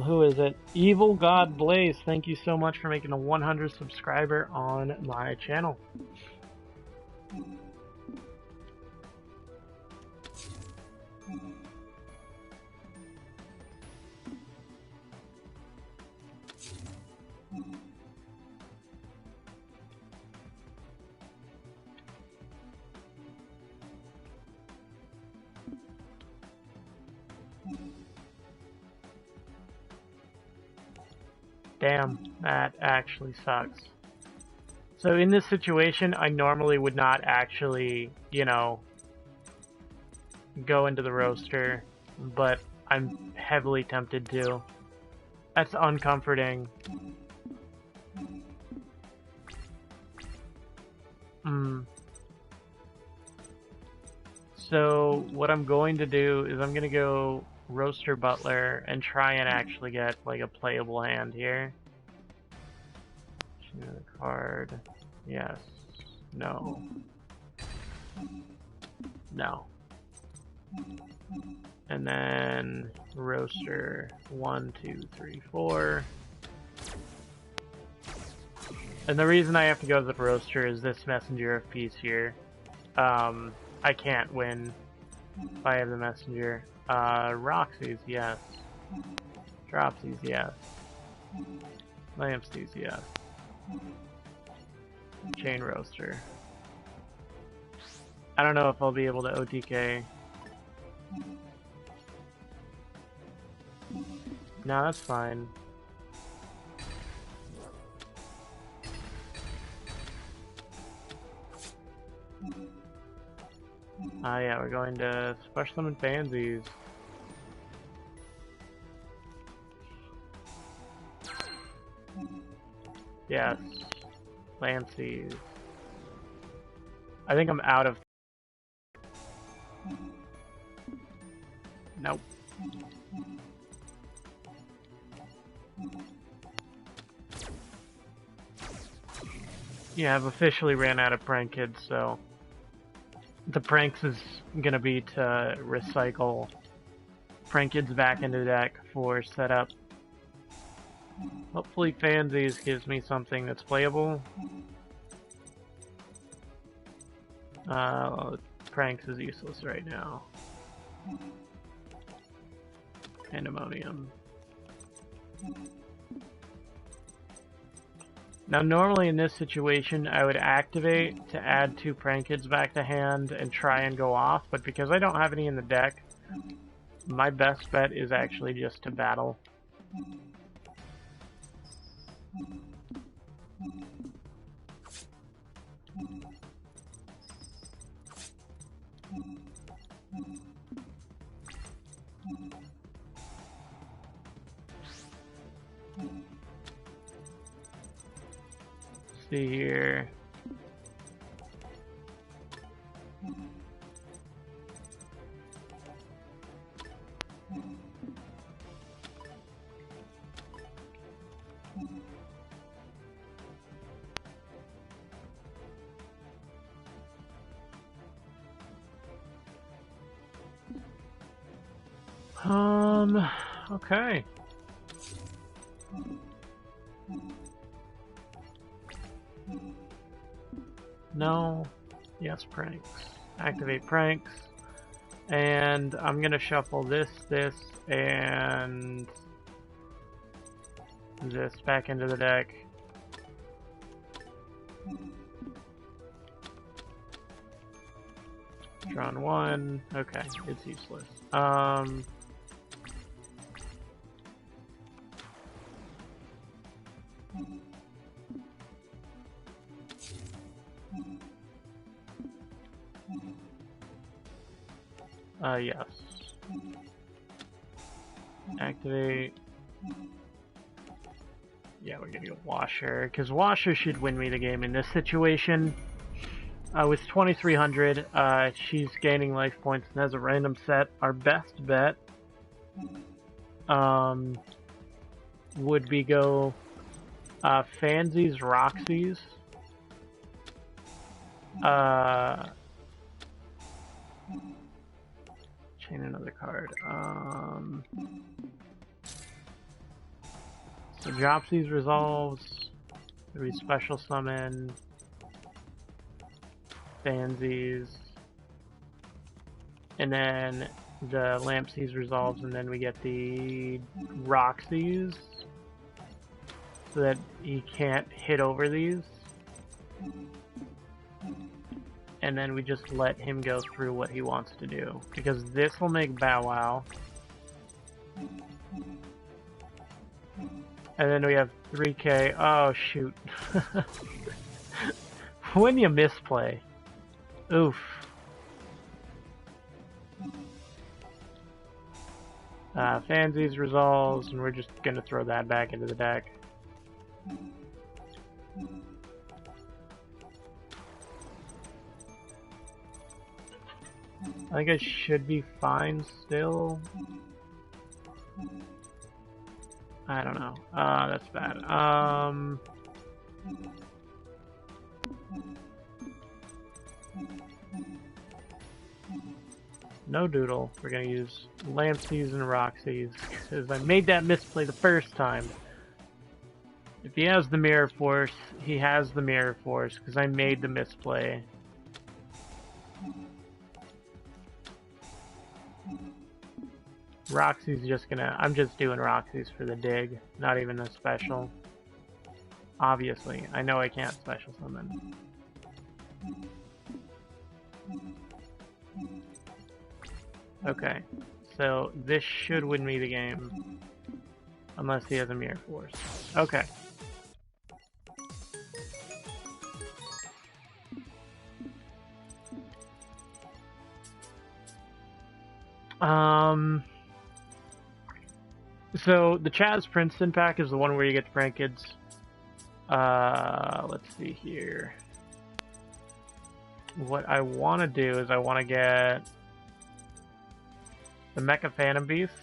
Who is it? Evil God Blaze, thank you so much for making a 100 subscriber on my channel. Damn, that actually sucks. So in this situation, I normally would not actually, you know, go into the roaster, but I'm heavily tempted to. That's uncomforting. So what I'm going to do is I'm going to go Roaster Butler and try and actually get like a playable hand here. Choose a card. Yes. No. No. And then Roaster 1, 2, 3, 4. And the reason I have to go to the Roaster is this Messenger of Peace here. I can't win if I have the Messenger. Roxy's, yes. Dropsies, yes. Lampsies, yes. Chain Roaster. I don't know if I'll be able to OTK. No, that's fine. Yeah, we're going to special summon Fansies. Yes. Lampsies. I think I'm out of... Nope. Yeah, I've officially ran out of prank kids, so... The pranks is gonna be to recycle prank kids back into the deck for setup. Hopefully Fansies gives me something that's playable. Pranks is useless right now. Pandemonium. Now normally in this situation I would activate to add 2 prank kids back to hand and try and go off, but because I don't have any in the deck, my best bet is actually just to battle. See here. Okay. No. Yes, pranks. Activate pranks. And I'm gonna shuffle this, and this back into the deck. Drawn one. Okay, it's useless. Yes. Activate. Yeah, we're gonna go Washer, because Washer should win me the game in this situation. With 2,300, she's gaining life points and has a random set. Our best bet would be go Fansies, Roxy's. Chain another card. So drops these resolves. We special summon Fansies. And then the Lampsies resolves, and then we get the Roxy's. So that he can't hit over these. And then we just let him go through what he wants to do. Because this will make Bow Wow. And then we have 3k. Oh, shoot. When you misplay. Oof. Fansies resolves, and we're just gonna throw that back into the deck. I think I should be fine still. I don't know. That's bad. No doodle. We're gonna use Lampsies and Roxy's, because I made that misplay the first time. If he has the Mirror Force, he has the Mirror Force, because I made the misplay. Roxy's just gonna... I'm just doing Roxy's for the dig, not even a special. Obviously, I know I can't special summon. Okay, so this should win me the game. Unless he has a Mirror Force. Okay. So the Chaz Princeton pack is the one where you get the prank kids. Let's see here. What I want to do is I want to get the Mecha Phantom Beasts.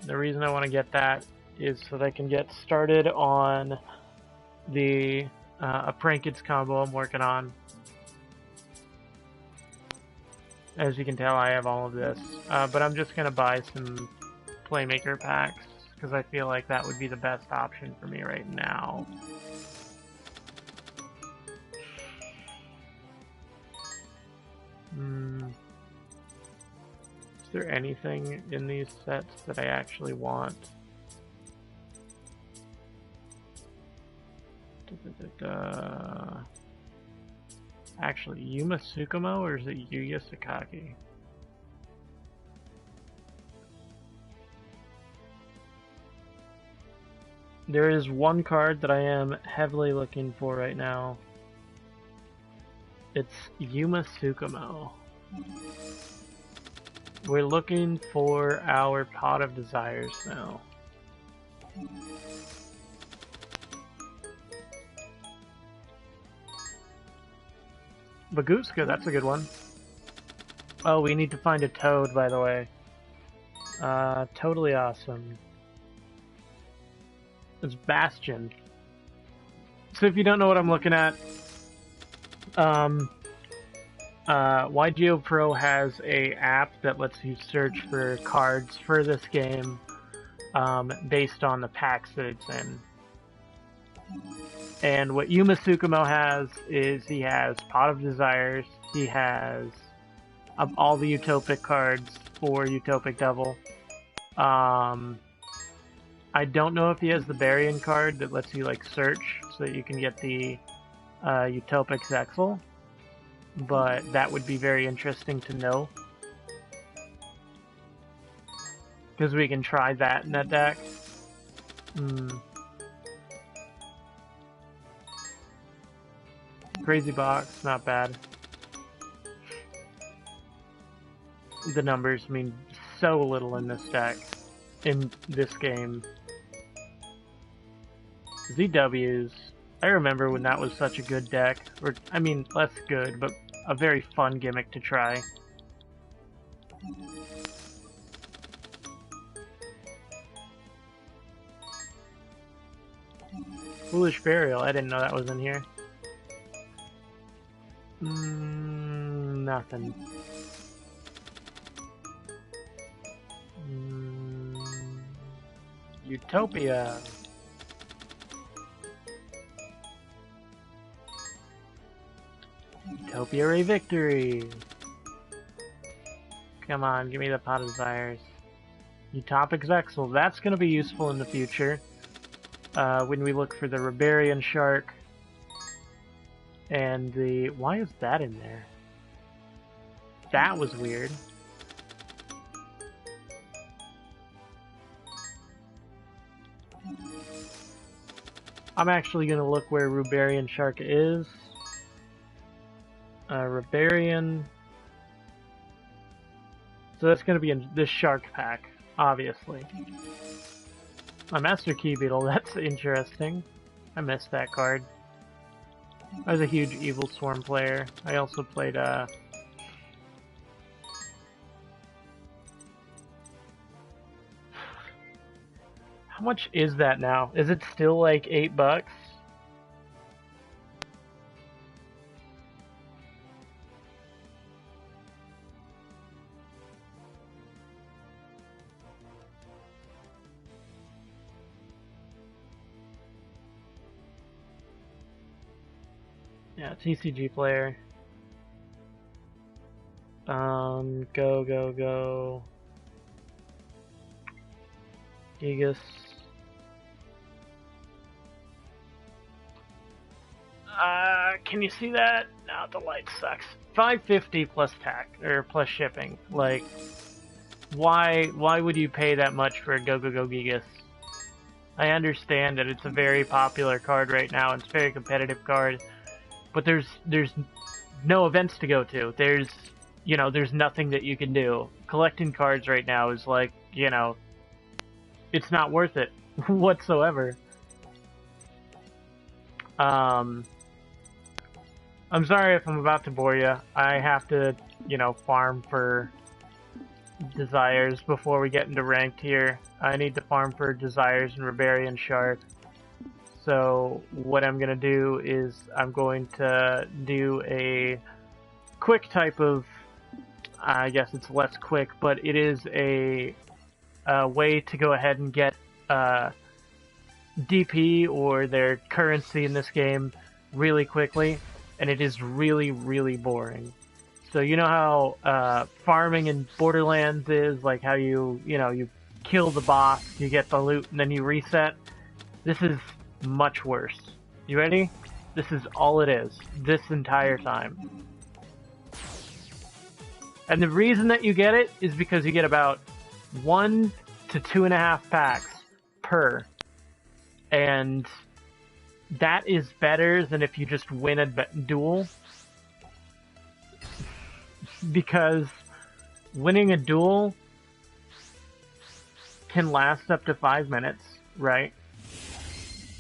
The reason I want to get that is so that I can get started on the a prank kids combo I'm working on. As you can tell, I have all of this, but I'm just gonna buy some Playmaker packs because I feel like that would be the best option for me right now. Is there anything in these sets that I actually want? Actually, Yuma Tsukumo, or is it Yuya Sakaki? There is one card that I am heavily looking for right now. It's Yuma Tsukumo. We're looking for our Pot of Desires now. Baguska, that's a good one. Oh, we need to find a toad, by the way. Totally awesome. It's Bastion. So if you don't know what I'm looking at, YGO Pro has a app that lets you search for cards for this game based on the packs that it's in. And what Yuma Tsukumo has is he has Pot of Desires, he has all the Utopic cards for Utopic Devil. I don't know if he has the Barian card that lets you like search so that you can get the Utopic Zexal, but that would be very interesting to know. Because we can try that in that deck. Crazy Box, not bad. The numbers mean so little in this deck, in this game. ZWs, I remember when that was such a good deck. Or, I mean, less good, but a very fun gimmick to try. Foolish Burial, I didn't know that was in here. Nothing. Utopia. Utopia Ray Victory. Come on, give me the Pot of Desires. Utopic Zexal, that's going to be useful in the future. When we look for the Rebarian Shark. And the... Why is that in there? That was weird. I'm actually going to look where Rebarian Shark is. Rebarian. So that's going to be in this Shark pack, obviously. A Master Key Beetle, that's interesting. I missed that card. I was a huge Evil Swarm player. I also played, How much is that now? Is it still like $8? Yeah, TCG player. Go. Gigas. Can you see that? No, the light sucks. $5.50 plus tax or plus shipping. Like, why would you pay that much for a Go Gigas? I understand that it's a very popular card right now. It's a very competitive card, but there's no events to go to. There's nothing that you can do. Collecting cards right now is like, it's not worth it whatsoever. I'm sorry if I'm about to bore you. I have to, farm for Desires before we get into ranked here. I need to farm for Desires and Rebarian Shark. So what I'm going to do is I'm going to do a quick type of, I guess it's less quick, but it is a way to go ahead and get DP or their currency in this game really quickly, and it is really, really boring. So you know how farming in Borderlands is, like how you kill the boss, you get the loot, and then you reset? This is much worse. You ready? This is all it is, this entire time. And the reason that you get it is because you get about 1 to 2.5 packs per. And that is better than if you just win a duel. Because winning a duel can last up to 5 minutes, right?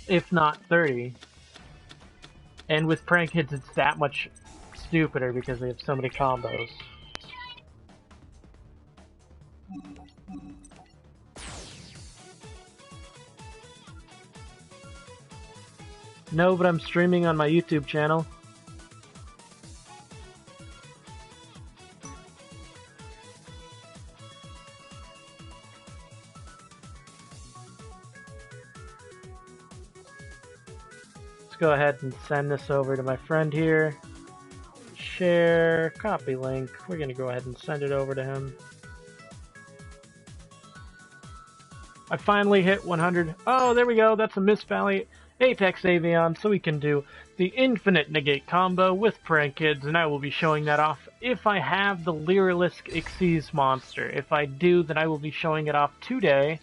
If not 30. And with prank hits, it's that much stupider because they have so many combos. No, but I'm streaming on my YouTube channel. Let's go ahead and send this over to my friend here. Share, copy link. We're gonna go ahead and send it over to him. I finally hit 100. Oh, there we go. That's a Mist Valley Apex Avion, so we can do the infinite negate combo with prank kids, and I will be showing that off if I have the Lyrilisk Xyz monster. If I do, then I will be showing it off today,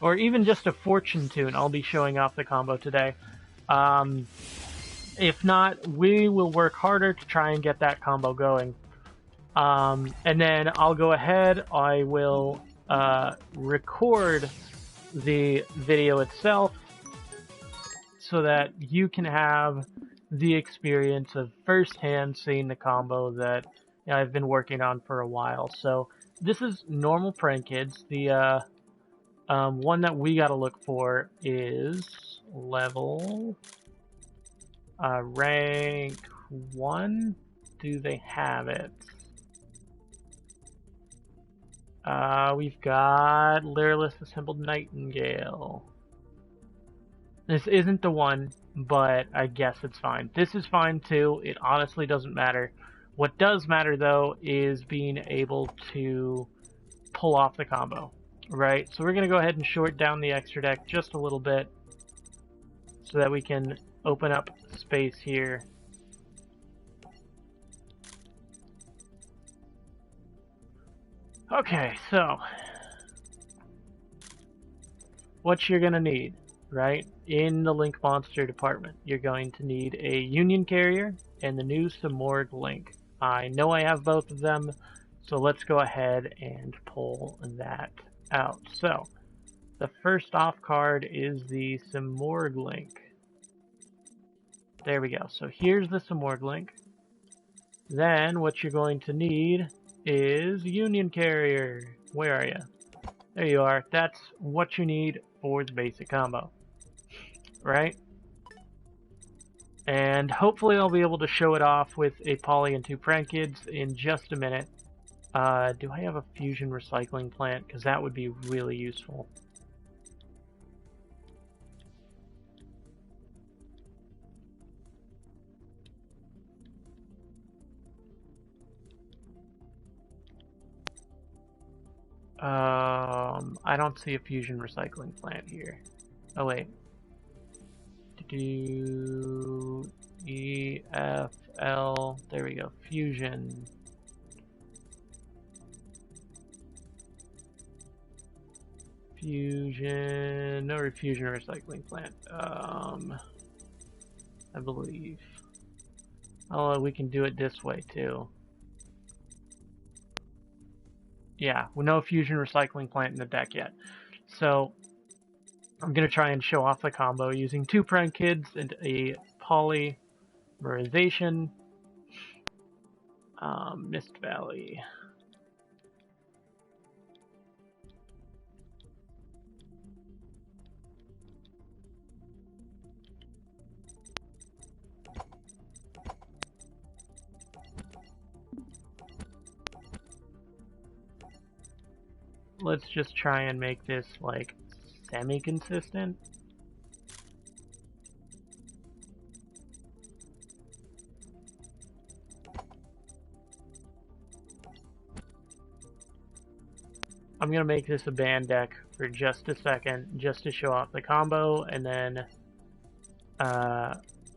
or even just a Fortune Tune. I'll be showing off the combo today. If not, we will work harder to try and get that combo going. And then I'll go ahead, I will record the video itself so that you can have the experience of firsthand seeing the combo that I've been working on for a while. So this is normal prank kids. The one that we gotta look for is level rank 1. Do they have it? We've got Lyrilisk Assembled Nightingale. This isn't the one, but I guess it's fine. This is fine too. It honestly doesn't matter. What does matter though is being able to pull off the combo, right? So we're going to go ahead and short down the extra deck just a little bit so that we can open up space here. Okay, so what you're going to need, right? In the Link Monster department, you're going to need a Union Carrier and the new Simorg Link. I know I have both of them, so let's go ahead and pull that out. So, the first off card is the Simorg Link. There we go. So here's the Simorg Link. Then what you're going to need is Union Carrier. Where are you? There you are. That's what you need for the basic combo. Right? And hopefully I'll be able to show it off with a Poly and 2 prank kids in just a minute. Do I have a fusion recycling plant? Because that would be really useful. I don't see a fusion recycling plant here. Oh wait. Do EFL. There we go. Fusion. Fusion. No fusion recycling plant. I believe. Oh, we can do it this way too. Yeah, no fusion recycling plant in the deck yet. So I'm going to try and show off the combo using 2 prank kids and a polymerization. Mist Valley. Let's just try and make this like semi-consistent. I'm gonna make this a band deck for just a second, just to show off the combo, and then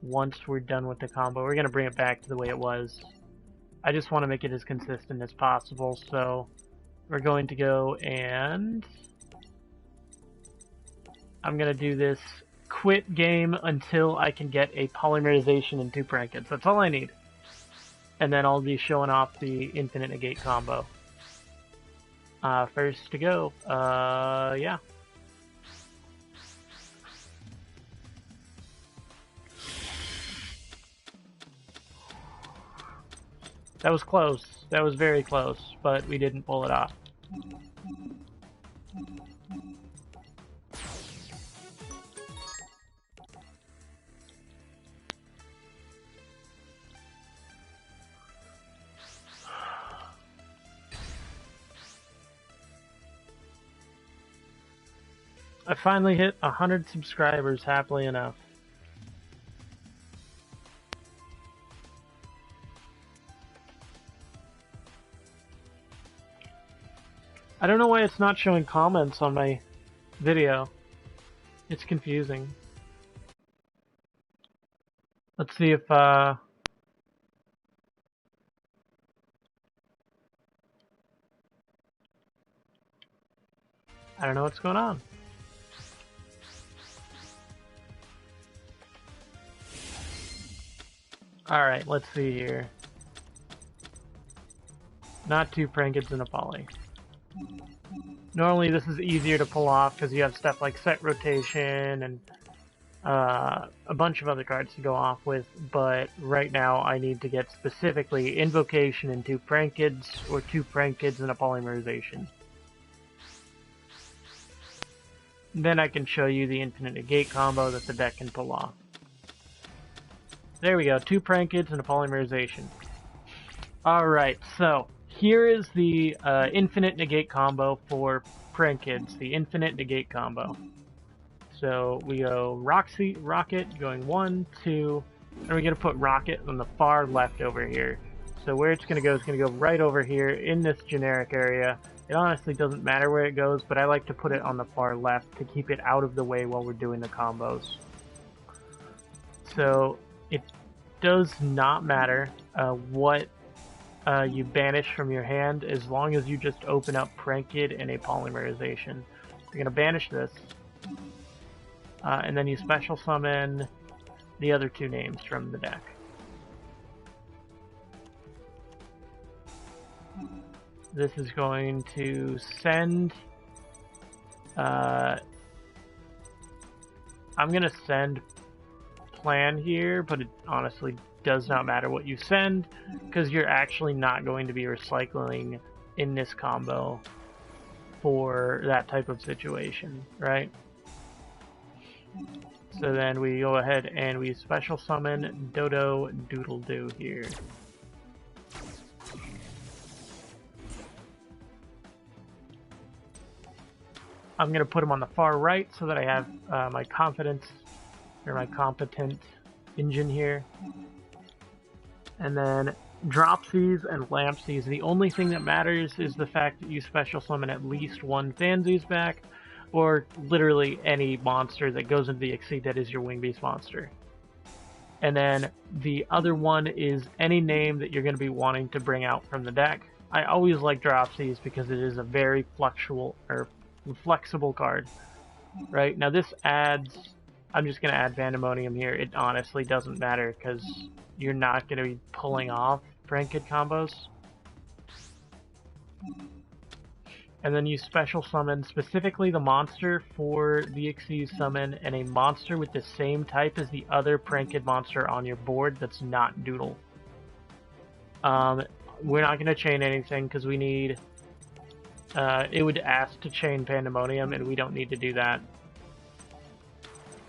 once we're done with the combo, we're gonna bring it back to the way it was. I just want to make it as consistent as possible, so we're going to go and I'm gonna do this quit game until I can get a polymerization and 2 Prankets. That's all I need. And then I'll be showing off the infinite negate combo. First to go. Yeah. That was close. That was very close, but we didn't pull it off. I finally hit 100 subscribers, happily enough. I don't know why it's not showing comments on my video. It's confusing. Let's see if, I don't know what's going on. Alright, let's see here. Not 2 Prankets and a poly. Normally this is easier to pull off because you have stuff like set rotation and a bunch of other cards to go off with, but right now I need to get specifically Invocation and 2 Prankets, or 2 Prankets and a polymerization. Then I can show you the infinite negate combo that the deck can pull off. There we go, 2 Prankets and a polymerization. Alright, so here is the infinite negate combo for Prankets, the infinite negate combo. So we go Rocket, going 1, 2, and we're going to put Rocket on the far left over here. So where it's going to go is going to go right over here in this generic area. It honestly doesn't matter where it goes, but I like to put it on the far left to keep it out of the way while we're doing the combos. So it does not matter what you banish from your hand, as long as you just open up Pranked and a polymerization. You're going to banish this. And then you special summon the other 2 names from the deck. This is going to send... I'm going to send Plan here, but it honestly does not matter what you send, because you're actually not going to be recycling in this combo for that type of situation, right? So then we go ahead and we special summon Dodo Doodle Doo here. I'm going to put him on the far right so that I have my competent engine here. And then Dropsies and Lampsies, the only thing that matters is the fact that you special summon at least 1 Fansies back, or literally any monster that goes into the Exceed that is your Wing Beast monster. And then the other one is any name that you're going to be wanting to bring out from the deck. I always like Dropsies because it is a very flexible card. Right, now this adds... I'm just going to add Pandemonium here. It honestly doesn't matter because you're not going to be pulling off Pranked combos. And then you special summon specifically the monster for the Xyz summon, and a monster with the same type as the other Pranked monster on your board that's not Doodle. We're not going to chain anything because we need... it would ask to chain Pandemonium, and we don't need to do that.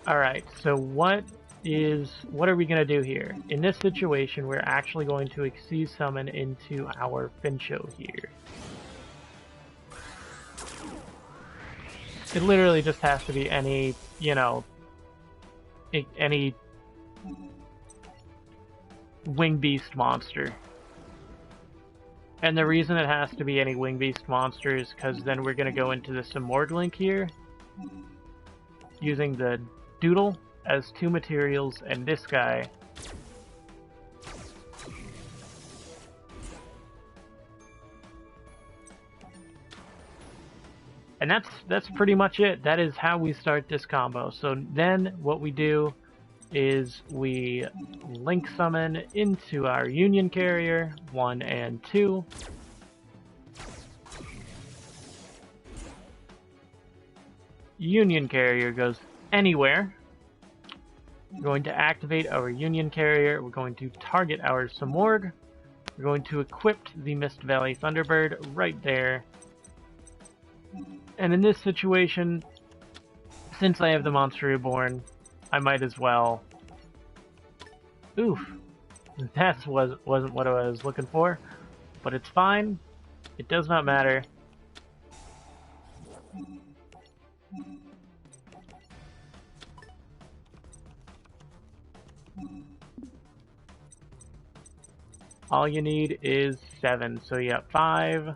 Alright, so what are we going to do here? In this situation, we're actually going to Xyz summon into our Fincho here. It literally just has to be any, any Wing Beast monster. And the reason it has to be any Wing Beast monster is because then we're going to go into this Immort link here, using the Doodle as 2 materials, and this guy And that's pretty much it. That is how we start this combo. So then what we do is we link summon into our Union Carrier 1 and 2. Union Carrier goes anywhere. We're going to activate our Union Carrier. We're going to target our Samorg. We're going to equip the Mist Valley Thunderbird right there. And in this situation, since I have the Monster Reborn, I might as well... Oof. That wasn't what I was looking for. But it's fine. It does not matter. All you need is 7. So you got 5,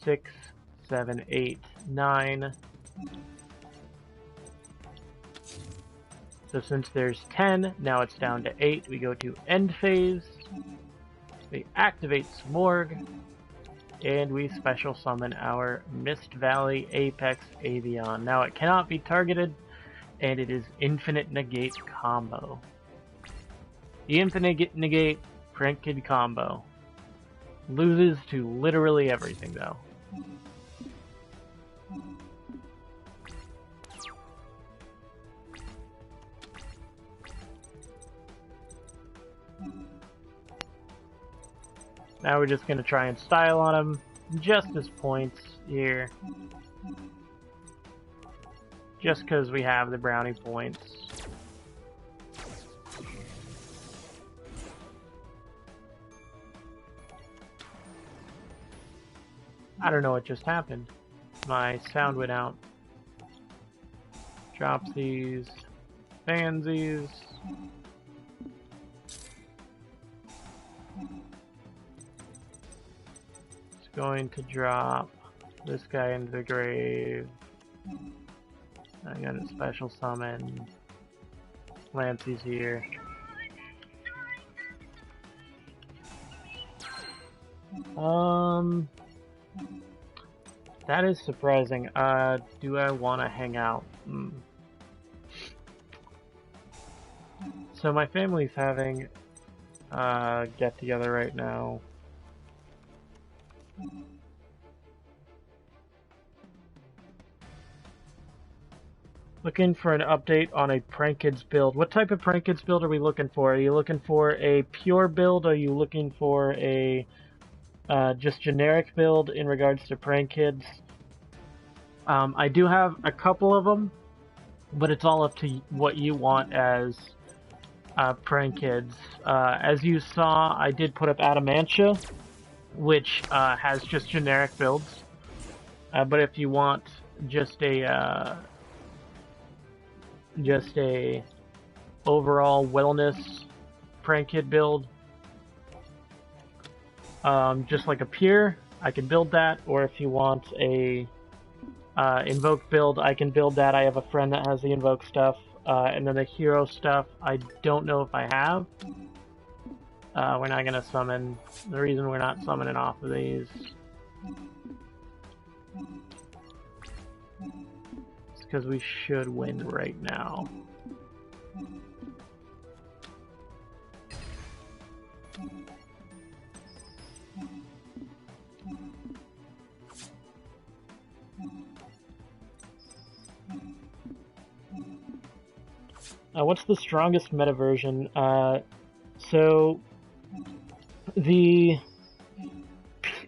6, 7, 8, 9. So since there's 10, now it's down to 8. We go to end phase. We activate Smorg. And we special summon our Mist Valley Apex Avion. Now it cannot be targeted, and it is Infinite Negate combo. The Infinite Negate Prank Kid combo. Loses to literally everything, though. Now we're just going to try and style on him. Just as points here. Just because we have the brownie points. I don't know what just happened. My sound went out. Drops these. Fansies. It's going to drop this guy into the grave. I got a special summon. Lancey's here. That is surprising. Do I want to hang out? So my family's having a get together right now. Looking for an update on a Prank Kids build. What type of Prank Kids build are we looking for? Are you looking for a pure build? Are you looking for a just generic build in regards to Prank Kids? I do have a couple of them, but it's all up to what you want as Prank Kids. As you saw, I did put up Adamantia, which has just generic builds. But if you want just a overall wellness Prank Kid build, just like a pure, I can build that. Or if you want a invoke build, I can build that. I have a friend that has the invoke stuff, and then the hero stuff I don't know if I have. We're not gonna summon. The reason we're not summoning off of these is because we should win right now. What's the strongest meta version? So the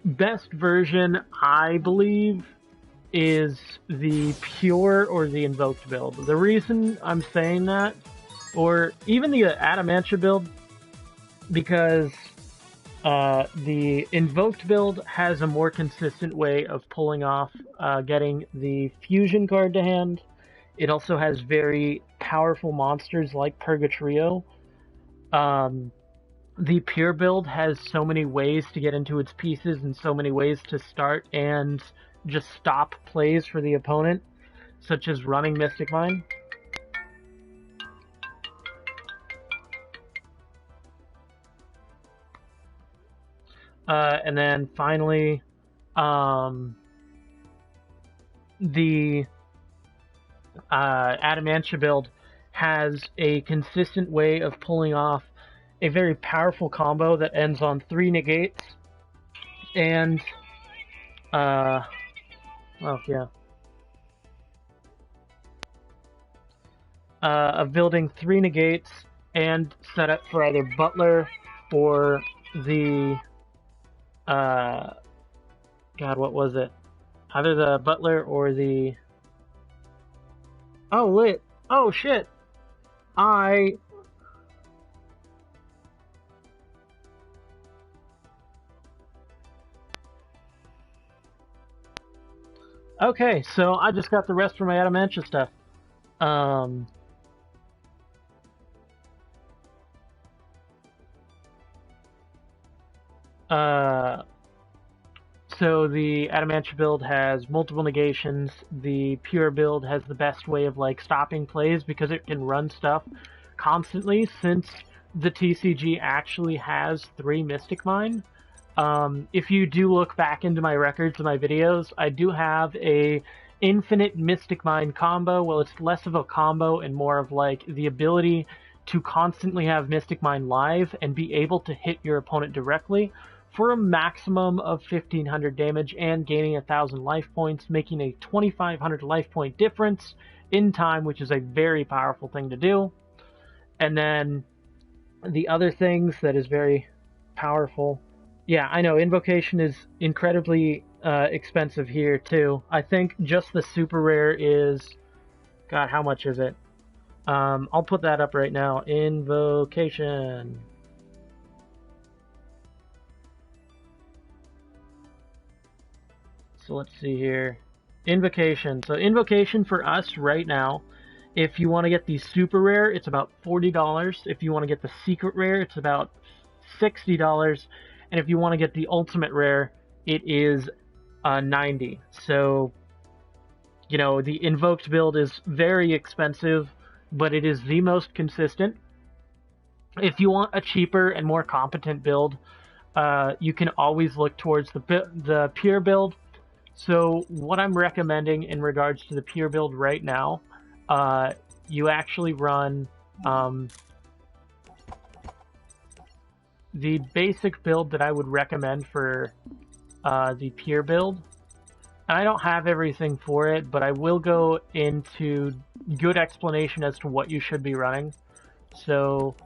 best version, I believe, is the pure or the invoked build. The reason I'm saying that, or even the Adamantia build, because the invoked build has a more consistent way of pulling off getting the fusion card to hand. It also has very powerful monsters like Purgatrio. The pure build has so many ways to get into its pieces and so many ways to start and just stop plays for the opponent, such as running Mystic Mine. And then finally, the Adamantia build has a consistent way of pulling off a very powerful combo that ends on 3 negates and oh yeah, of building 3 negates and set up for either Butler or the God, what was it? Either the Butler or the oh lit oh shit I okay, so I just got the rest for my Adamantia stuff. Um, uh, so the Adamantia build has multiple negations. The pure build has the best way of like stopping plays because it can run stuff constantly. Since the TCG actually has 3 Mystic Mine. If you do look back into my records and my videos, I do have a infinite Mystic Mine combo. Well, it's less of a combo and more of like the ability to constantly have Mystic Mine live and be able to hit your opponent directly for a maximum of 1500 damage and gaining 1000 life points, making a 2500 life point difference in time, which is a very powerful thing to do. And then the other things that is very powerful. Yeah, I know, Invocation is incredibly expensive here, too. I think just the super rare is... God, how much is it? I'll put that up right now. Invocation. So let's see here. Invocation. So Invocation for us right now, if you want to get the super rare, it's about $40. If you want to get the secret rare, it's about $60. And if you want to get the ultimate rare, it is $90. So, you know, the invoked build is very expensive, but it is the most consistent. If you want a cheaper and more competent build, you can always look towards the pure build. So what I'm recommending in regards to the pure build right now, you actually run the basic build that I would recommend for the pure build. And I don't have everything for it, but I will go into good explanation as to what you should be running. So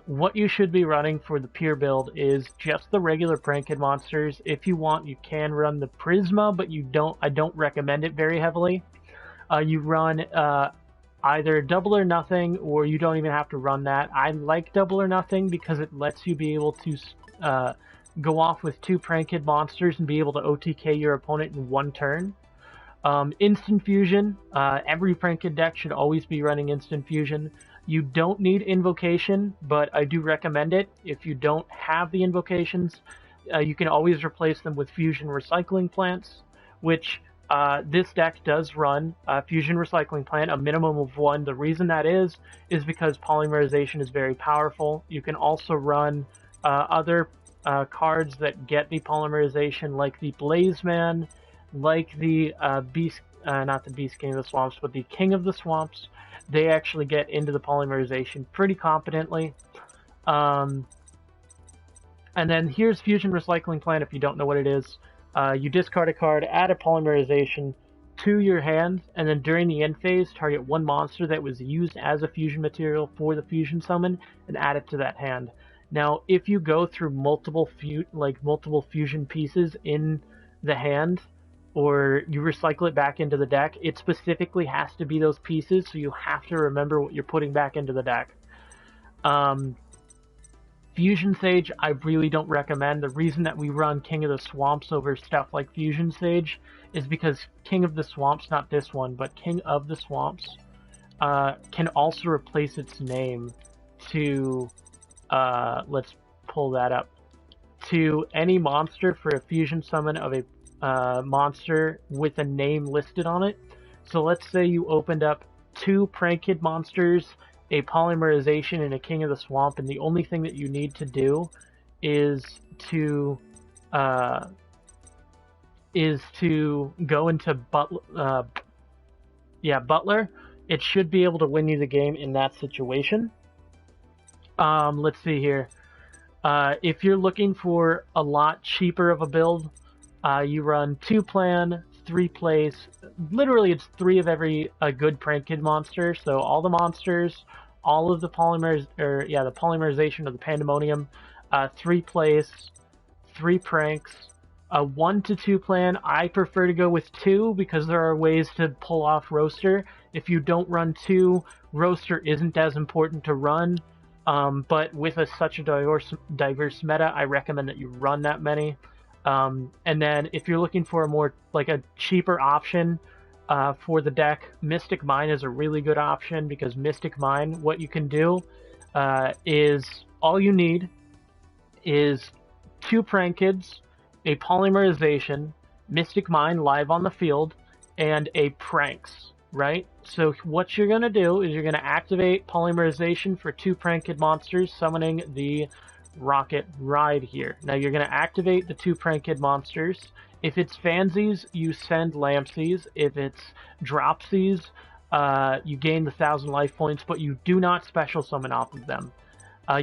what you should be running for the pure build is just the regular prank kid monsters. If you want, you can run the Prisma, but I don't recommend it very heavily. You run either Double or Nothing, or you don't even have to run that. I like Double or Nothing because it lets you be able to go off with 2 prank kid monsters and be able to OTK your opponent in 1 turn. Instant Fusion. Every prank kid deck should always be running Instant Fusion. You don't need Invocation, but I do recommend it. If you don't have the Invocations, you can always replace them with Fusion Recycling Plants, which this deck does run Fusion Recycling Plant, a minimum of 1. The reason that is because Polymerization is very powerful. You can also run other cards that get the Polymerization, like the Blazeman, like the Beast, not the Beast King of the Swamps, but the King of the Swamps. They actually get into the Polymerization pretty competently. And then here's Fusion Recycling Plant if you don't know what it is. You discard a card, add a Polymerization to your hand, and then during the end phase, target 1 monster that was used as a fusion material for the fusion summon, and add it to that hand. Now, if you go through multiple fusion pieces in the hand, or you recycle it back into the deck, it specifically has to be those pieces, so you have to remember what you're putting back into the deck. Fusion Sage, I really don't recommend. The reason that we run King of the Swamps over stuff like Fusion Sage is because King of the Swamps, not this one, but King of the Swamps, can also replace its name to, let's pull that up, to any monster for a fusion summon of a monster with a name listed on it. So let's say you opened up 2 Prank Kid monsters, a Polymerization, and a King of the Swamp, and the only thing that you need to do is to is to go into Butler. It should be able to win you the game in that situation. Let's see here. If you're looking for a lot cheaper of a build, you run 2-plan, 3-place. Literally, it's 3 of every good prank kid monster. So all the monsters, all of the the polymerization of the pandemonium, 3-place, 3 pranks, a 1 to 2 plan. I prefer to go with 2 because there are ways to pull off roaster. If you don't run 2, roaster isn't as important to run. But with such a diverse meta, I recommend that you run that many. And then if you're looking for a cheaper option for the deck, Mystic Mine is a really good option because Mystic Mine, what you can do is all you need is 2 prank kids, a polymerization, Mystic Mine live on the field, and a pranks. Right? So what you're going to do is you're going to activate polymerization for 2 prank kid monsters, summoning the Rocket Ride here. Now you're going to activate the 2 prank kid monsters. If it's Fansies, you send Lampsies. If it's Dropsies, you gain the 1,000 life points, but you do not special summon off of them.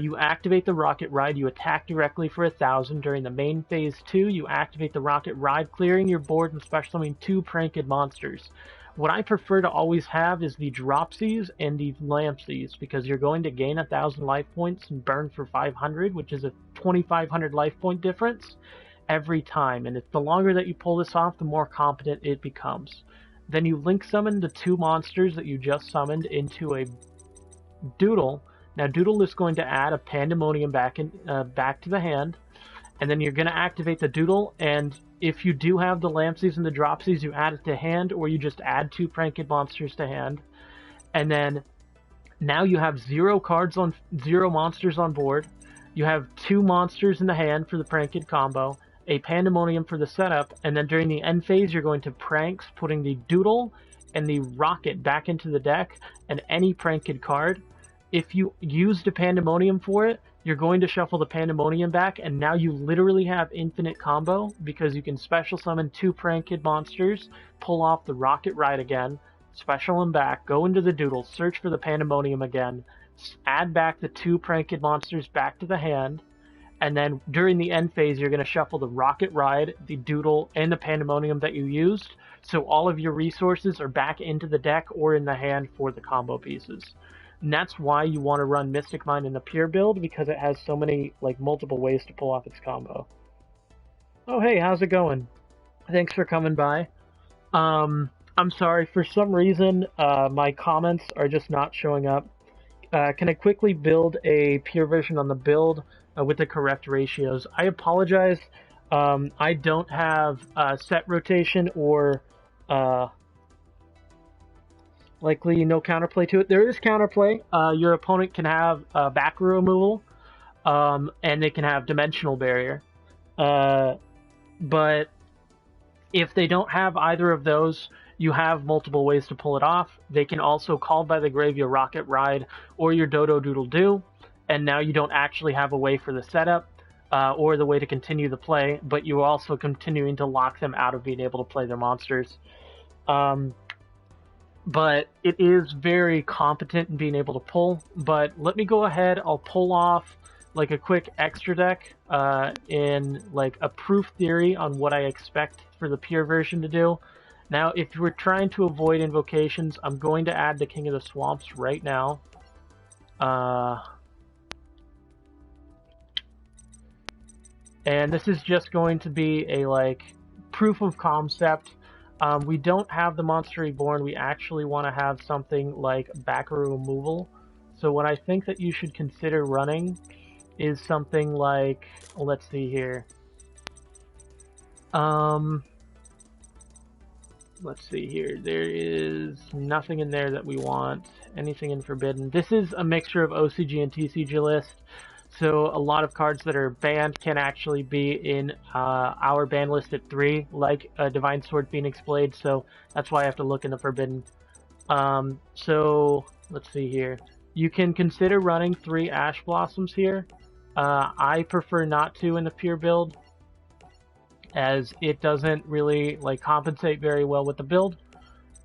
You activate the Rocket Ride, you attack directly for 1,000. During the main phase 2, you activate the Rocket Ride, clearing your board and special summoning 2 prank kid monsters. What I prefer to always have is the Dropsies and the Lampsies, because you're going to gain 1,000 life points and burn for 500, which is a 2,500 life point difference every time. And the longer that you pull this off, the more competent it becomes. Then you link summon the 2 monsters that you just summoned into a Doodle. Now Doodle is going to add a Pandemonium back to the hand, and then you're going to activate the Doodle, and if you do have the Lampsies and the Dropsies, you add it to hand, or you just add 2 prank kid monsters to hand. And then now you have 0 monsters on board. You have 2 monsters in the hand for the prank kid combo, a Pandemonium for the setup, and then during the end phase, you're going to pranks, putting the Doodle and the Rocket back into the deck, and any prank kid card. If you used a Pandemonium for it, you're going to shuffle the Pandemonium back, and now you literally have infinite combo because you can special summon 2 prank kid monsters, pull off the Rocket Ride again, special them back, go into the Doodle, search for the Pandemonium again, add back the 2 prank kid monsters back to the hand, and then during the end phase, you're going to shuffle the Rocket Ride, the Doodle, and the Pandemonium that you used, so all of your resources are back into the deck or in the hand for the combo pieces. And that's why you want to run Mystic Mine in the pure build, because it has so many, multiple ways to pull off its combo. Oh, hey, how's it going? Thanks for coming by. I'm sorry, for some reason, my comments are just not showing up. Can I quickly build a pure version on the build with the correct ratios? I apologize. I don't have set rotation or likely no counterplay to it. There is counterplay. Your opponent can have back row removal, and they can have dimensional barrier. But if they don't have either of those, you have multiple ways to pull it off. They can also call by the grave your Rocket Ride or your Dodo Doodle Doo, and now you don't actually have a way for the setup or the way to continue the play, but you're also continuing to lock them out of being able to play their monsters. But it is very competent in being able to pull. But let me go ahead, I'll pull off a quick extra deck in a proof theory on what I expect for the pure version to do. Now, if we're trying to avoid invocations, I'm going to add the King of the Swamps right now. And this is just going to be a proof of concept. We don't have the Monster Reborn. We actually want to have something like back row removal. So what I think that you should consider running is something like, let's see here. Let's see here. There is nothing in there that we want. Anything in Forbidden. This is a mixture of OCG and TCG list. So a lot of cards that are banned can actually be in our ban list at 3, like Divine Sword Phoenix Blade, so that's why I have to look in the Forbidden. So, let's see here. You can consider running 3 Ash Blossoms here. I prefer not to in the pure build. as it doesn't really like compensate very well with the build.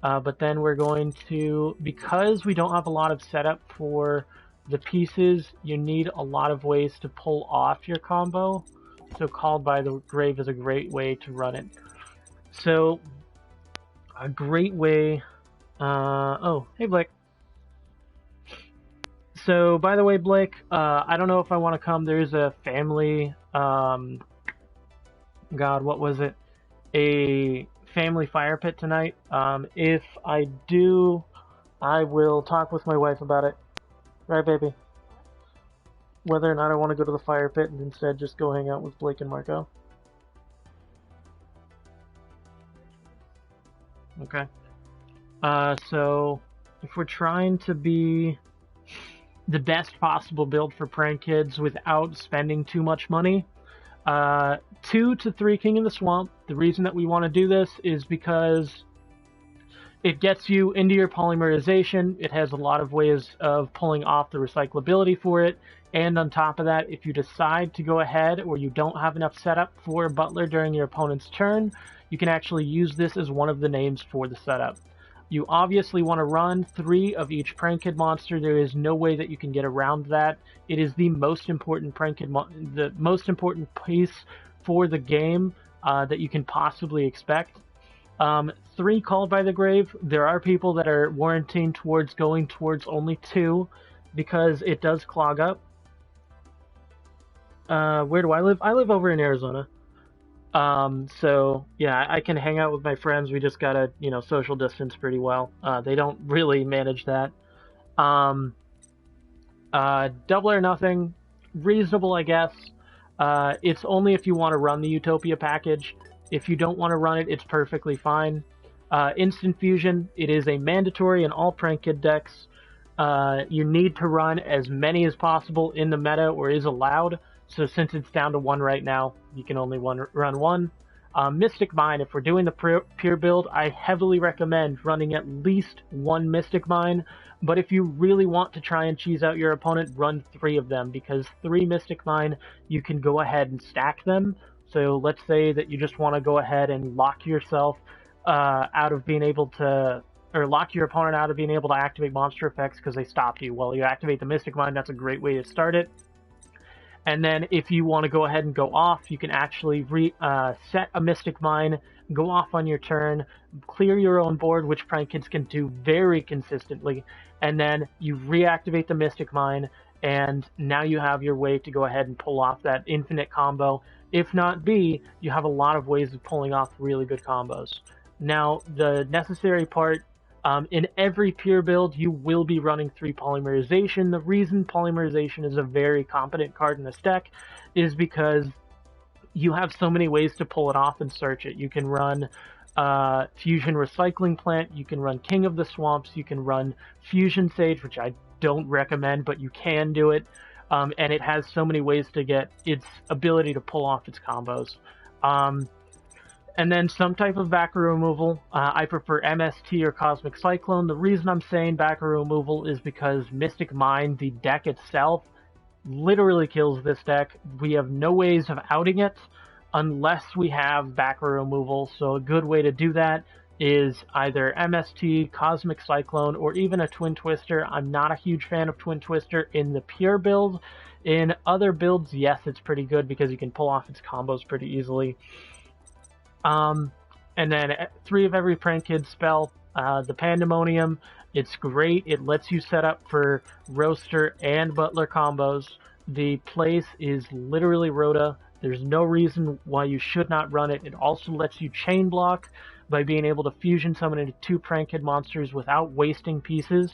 But then we're going to, because we don't have a lot of setup for the pieces, you need a lot of ways to pull off your combo. So Called by the Grave is a great way to run it. So a great way. Oh, hey Blake. So by the way, Blake, I don't know if I want to come. There's a family. God, what was it? A family fire pit tonight. If I do, I will talk with my wife about it. Right, baby? Whether or not I want to go to the fire pit and instead just go hang out with Blake and Marco. Okay. So if we're trying to be the best possible build for prank kids without spending too much money, 2 to 3 King of the Swamp. The reason that we want to do this is because it gets you into your polymerization. It has a lot of ways of pulling off the recyclability for it. And on top of that, if you decide to go ahead or you don't have enough setup for Butler during your opponent's turn, you can actually use this as one of the names for the setup. You obviously want to run 3 of each prank kid monster. There is no way that you can get around that. It is the most important the most important piece for the game that you can possibly expect. 3 Called by the Grave. There are people that are warranting towards going towards only 2 because it does clog up. Where do I live? I live over in Arizona. So yeah, I can hang out with my friends. We just gotta, social distance pretty well. They don't really manage that. Double or Nothing, reasonable, I guess. It's only if you want to run the Utopia package. If you don't want to run it, it's perfectly fine. Instant Fusion, it is a mandatory in all prank kid decks. You need to run as many as possible in the meta or is allowed. So since it's down to 1 right now, you can only run 1. Mystic Mine, if we're doing the pure build, I heavily recommend running at least 1 Mystic Mine. But if you really want to try and cheese out your opponent, run 3 of them, because 3 Mystic Mine, you can go ahead and stack them. So let's say that you just want to go ahead and lock yourself out of being able to, or lock your opponent out of being able to activate monster effects because they stopped you. Well, you activate the Mystic Mine, that's a great way to start it. And then if you want to go ahead and go off, you can actually set a Mystic Mine, go off on your turn, clear your own board, which prank kids can do very consistently, and then you reactivate the Mystic Mine, and now you have your way to go ahead and pull off that infinite combo. If not B, you have a lot of ways of pulling off really good combos. Now, the necessary part, in every pure build, you will be running 3 Polymerization. The reason Polymerization is a very competent card in this deck is because you have so many ways to pull it off and search it. You can run Fusion Recycling Plant, you can run King of the Swamps, you can run Fusion Sage, which I don't recommend, but you can do it. And it has so many ways to get its ability to pull off its combos. And then some type of backer removal. I prefer MST or Cosmic Cyclone. The reason I'm saying backer removal is because Mystic Mine, the deck itself, literally kills this deck. We have no ways of outing it unless we have backer removal. So a good way to do that is either MST, Cosmic Cyclone, or even a Twin Twister. I'm not a huge fan of Twin Twister in the pure build. In other builds, yes, it's pretty good because you can pull off its combos pretty easily. And then 3 of every prank kid spell. The Pandemonium, it's great. It lets you set up for Roaster and Butler combos. The place is literally Rhoda. There's no reason why you should not run it. It also lets you chain block by being able to fusion summon into 2 prank kid monsters without wasting pieces.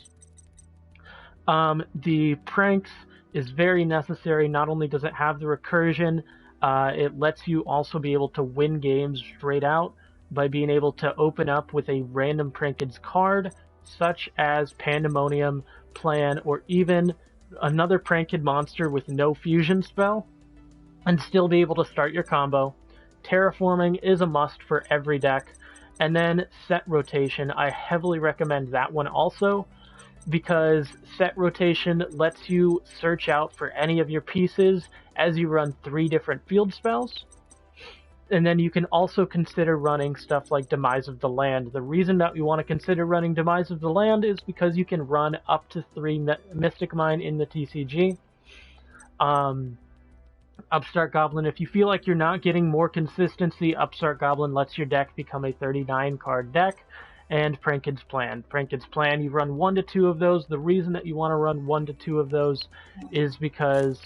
The Pranks is very necessary. Not only does it have the recursion, it lets you also be able to win games straight out by being able to open up with a random prank kid's card, such as Pandemonium, Plan, or even another prank kid monster with no fusion spell, and still be able to start your combo. Terraforming is a must for every deck. And then Set Rotation, I heavily recommend that one also, because Set Rotation lets you search out for any of your pieces as you run 3 different field spells. And then you can also consider running stuff like Demise of the Land. The reason that you want to consider running Demise of the Land is because you can run up to 3 Mystic Mine in the TCG. Upstart Goblin, if you feel like you're not getting more consistency, Upstart Goblin lets your deck become a 39 card deck. And Prankid's Plan. Prankid's Plan, you run 1 to 2 of those. The reason that you want to run 1 to 2 of those is because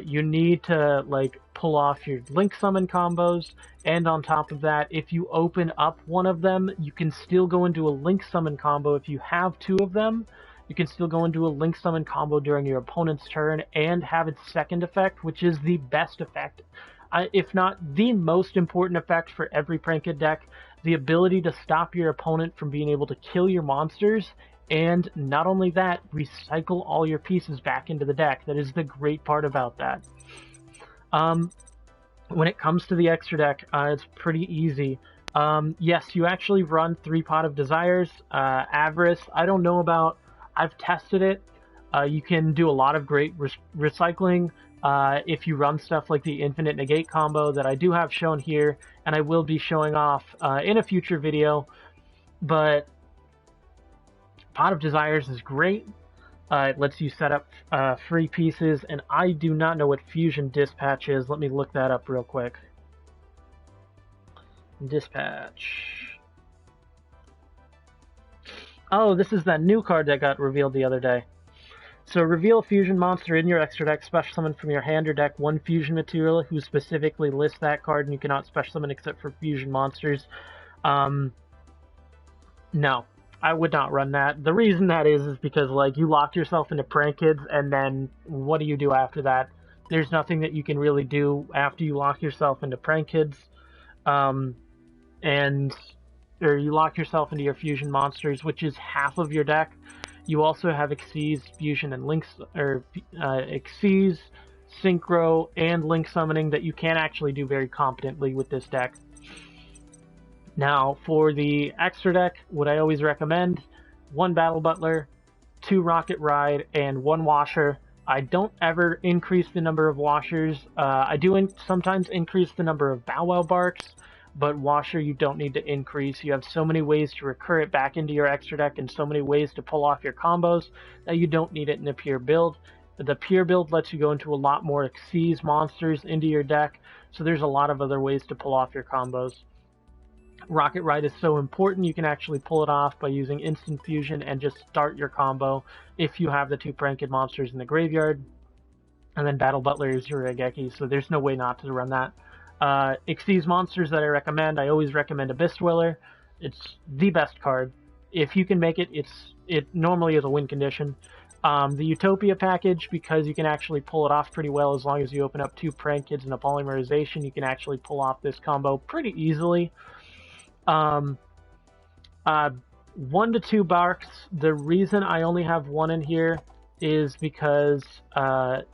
you need to like pull off your Link Summon combos, and on top of that, if you open up one of them, you can still go into a Link Summon combo. If you have 2 of them, you can still go into a Link Summon combo during your opponent's turn and have its second effect, which is the best effect, if not the most important effect for every Prankid deck, the ability to stop your opponent from being able to kill your monsters, and not only that, recycle all your pieces back into the deck. That is the great part about that. When it comes to the extra deck, it's pretty easy. Yes, you actually run 3 Pot of Desires. Avarice, I don't know about... I've tested it. You can do a lot of great recycling if you run stuff like the Infinite Negate combo that I do have shown here, and I will be showing off in a future video. But Pot of Desires is great. It lets you set up free pieces, and I do not know what Fusion Dispatch is. Let me look that up real quick. Dispatch. Oh, this is that new card that got revealed the other day. So reveal a fusion monster in your extra deck, special summon from your hand or deck 1 fusion material who specifically lists that card, and you cannot special summon except for fusion monsters. No, I would not run that. The reason that is because like you lock yourself into Prankids, and then what do you do after that? There's nothing that you can really do after you lock yourself into Prankids. Or you lock yourself into your fusion monsters, which is half of your deck. You also have Xyz, Fusion, and Links, or Xyz, Synchro, and Link Summoning that you can actually do very competently with this deck. Now, for the extra deck, what I always recommend, 1 Battle Butler, 2 Rocket Ride, and 1 Washer. I don't ever increase the number of Washers. I do sometimes increase the number of Bow Wow Barks, but Washer you don't need to increase. You have so many ways to recur it back into your extra deck and so many ways to pull off your combos that you don't need it in a pure build. The pure build lets you go into a lot more Xyz monsters into your deck, so there's a lot of other ways to pull off your combos. Rocket Ride is so important, you can actually pull it off by using Instant Fusion and just start your combo if you have the 2 Prankid monsters in the graveyard. And then Battle Butler is your Regeki, so there's no way not to run that. Xyz monsters that I recommend, I always recommend Abyss Dweller. It's the best card. If you can make it, it normally is a win condition. The Utopia package, because you can actually pull it off pretty well as long as you open up 2 Prankids and a Polymerization, you can actually pull off this combo pretty easily. 1 to 2 Barks, the reason I only have 1 in here is because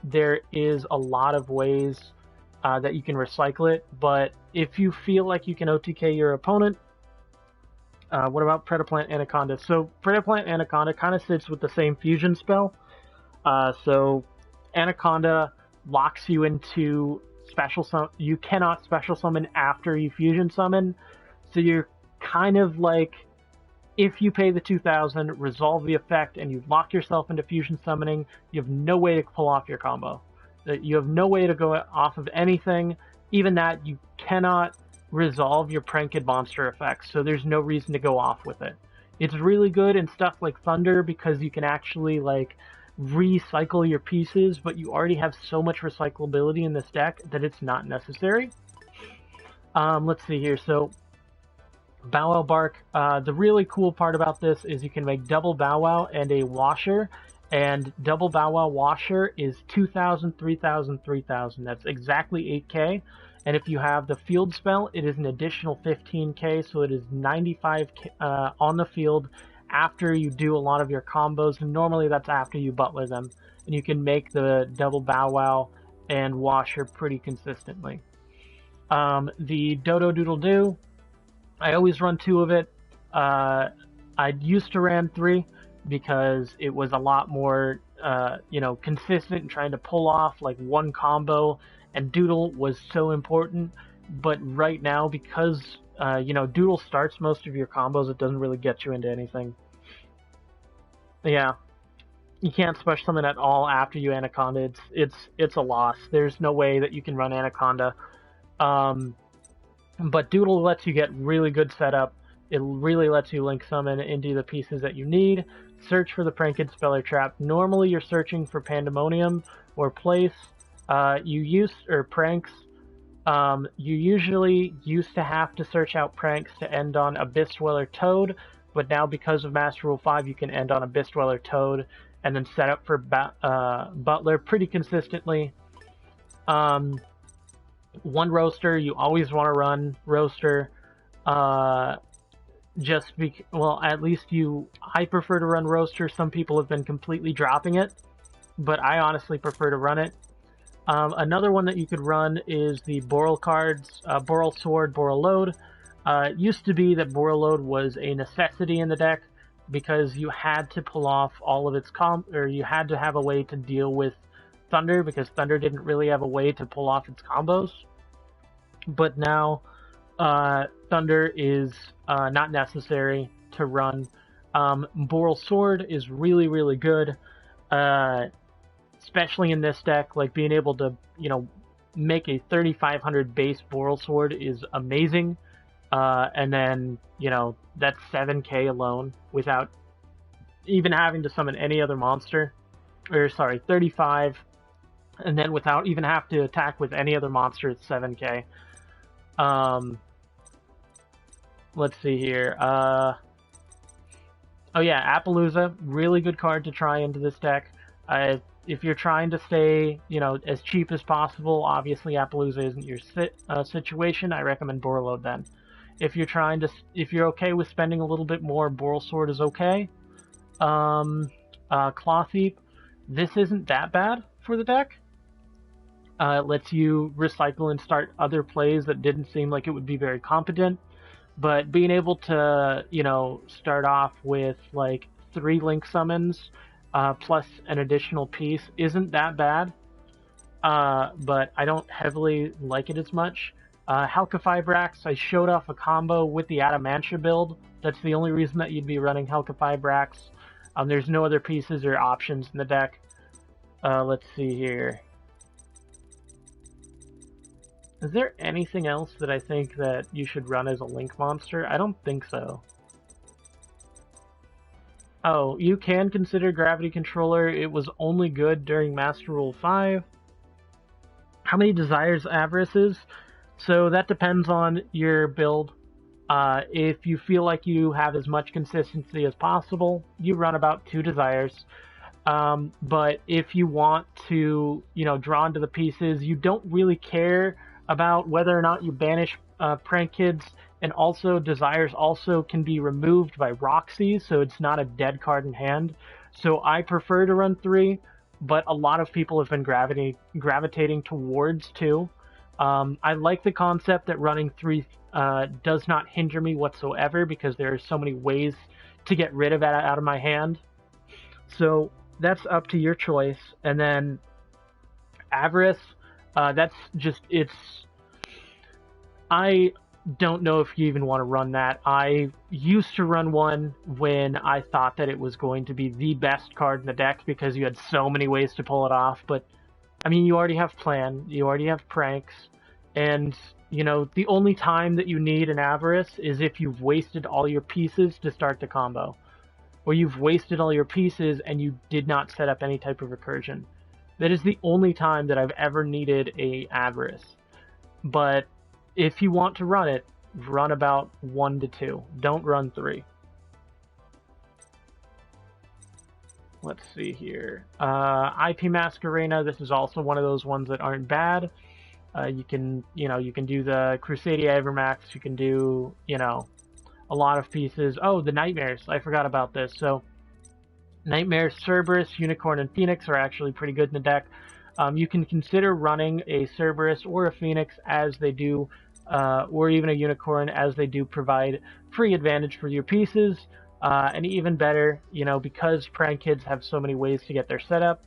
there is a lot of ways that you can recycle it, but if you feel like you can OTK your opponent, what about Predaplant Anaconda? So Predaplant Anaconda kind of sits with the same fusion spell. So Anaconda locks you into special summon. You cannot special summon after you fusion summon, so you're kind of like, if you pay the 2,000, resolve the effect, and you lock yourself into fusion summoning, you have no way to pull off your combo. You have no way to go off of anything. Even that, you cannot resolve your Prankid monster effects, so there's no reason to go off with it. It's really good in stuff like Thunder because you can actually like recycle your pieces, but you already have so much recyclability in this deck that it's not necessary. Let's see here. So Bow Wow Bark, the really cool part about this is you can make double Bow Wow and a Washer, and double Bow Wow Washer is 2,000, 3,000, 3,000. That's exactly 8k. And if you have the field spell, it is an additional 15k, so it is 95k on the field after you do a lot of your combos, and normally that's after you butler them. And you can make the double Bow Wow and Washer pretty consistently. The Dodo Doodle Doo, I always run 2 of it. I used to ran 3 because it was a lot more, consistent in trying to pull off like one combo, and Doodle was so important. but right now, because Doodle starts most of your combos, it doesn't really get you into anything. Yeah, you can't special summon at all after you Anaconda. It's a loss. There's no way that you can run Anaconda. But Doodle lets you get really good setup. It really lets you link summon into the pieces that you need. Search for the Pranked Speller Trap. Normally you're searching for Pandemonium or Place. Pranks. You usually used to have to search out pranks to end on Abyss Dweller Toad, but now because of Master Rule 5 you can end on Abyss Dweller Toad and then set up for Butler pretty consistently. One Roaster, you always want to run Roaster. At least I prefer to run Roaster. Some people have been completely dropping it, but I honestly prefer to run it. Another one that you could run is the Boral cards, Boral Sword, Boral Load. It used to be that Boral Load was a necessity in the deck because you had to pull off all of its you had to have a way to deal with Thunder because Thunder didn't really have a way to pull off its combos. But now, Thunder is not necessary to run. Boral Sword is really, really good. Especially in this deck, like being able to, make a 3500 base Boral Sword is amazing. And then, that's 7k alone without even having to summon any other monster. 35, and then without even have to attack with any other monster, it's 7k. Let's see here. Oh yeah, Appaloosa, really good card to try into this deck. If you're trying to stay, as cheap as possible, obviously Appaloosa isn't your situation. I recommend Boral Load then. If you're okay with spending a little bit more, Boral Sword is okay. Claw Thief, this isn't that bad for the deck. It lets you recycle and start other plays that didn't seem like it would be very competent. But being able to, start off with like 3 link summons plus an additional piece isn't that bad. But I don't heavily like it as much. Halqifibrax, I showed off a combo with the Adamantia build. That's the only reason that you'd be running Halqifibrax. There's no other pieces or options in the deck. Let's see here. Is there anything else that I think that you should run as a Link monster? I don't think so. Oh, you can consider Gravity Controller. It was only good during Master Rule 5. How many Desires Avarice is? So that depends on your build. If you feel like you have as much consistency as possible, you run about 2 Desires. But if you want to, draw into the pieces, you don't really care about whether or not you banish Prank Kids, and also Desires also can be removed by Roxy, so it's not a dead card in hand. So I prefer to run 3, but a lot of people have been gravitating towards 2. I like the concept that running 3 does not hinder me whatsoever because there are so many ways to get rid of it out of my hand. So that's up to your choice. And then Avarice, that's just, I don't know if you even want to run that. I used to run one when I thought that it was going to be the best card in the deck because you had so many ways to pull it off. But, I mean, you already have Plan, you already have Pranks, and, the only time that you need an Avarice is if you've wasted all your pieces to start the combo. Or you've wasted all your pieces and you did not set up any type of recursion. That is the only time that I've ever needed a Avarice. But if you want to run it, run about 1 to 2. Don't run 3. Let's see here. IP Masquerena, this is also one of those ones that aren't bad. You can do the Crusadia Evermax, you can do, a lot of pieces. Oh, the Nightmares, I forgot about this. So, Nightmares, Cerberus, Unicorn, and Phoenix are actually pretty good in the deck. You can consider running a Cerberus or a Phoenix as they do, or even a Unicorn as they do provide free advantage for your pieces. And even better, because Prank Kids have so many ways to get their setup,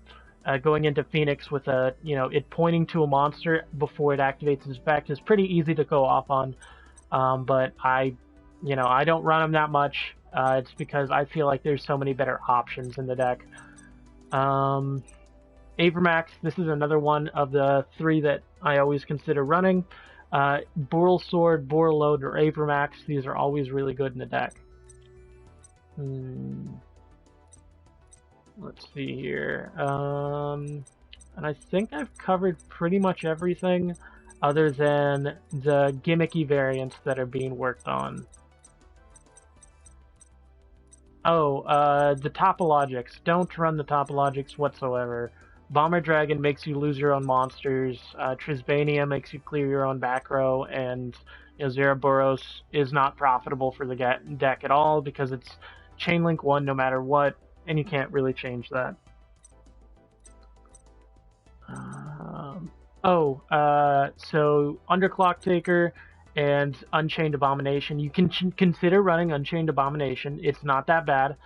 going into Phoenix with a, it pointing to a monster before it activates its effect is pretty easy to go off on. But I don't run them that much. It's because I feel like there's so many better options in the deck. Avermax, this is another one of the 3 that I always consider running. Boral Sword, Boral Load, or Avermax, these are always really good in the deck. Let's see here. And I think I've covered pretty much everything other than the gimmicky variants that are being worked on. Oh, the Topologics. Don't run the Topologics whatsoever. Bomber Dragon makes you lose your own monsters. Trisbania makes you clear your own back row, and Zeraboros is not profitable for the deck at all because it's Chainlink 1 no matter what, and you can't really change that. So Underclock Taker and Unchained Abomination. You can consider running Unchained Abomination. It's not that bad,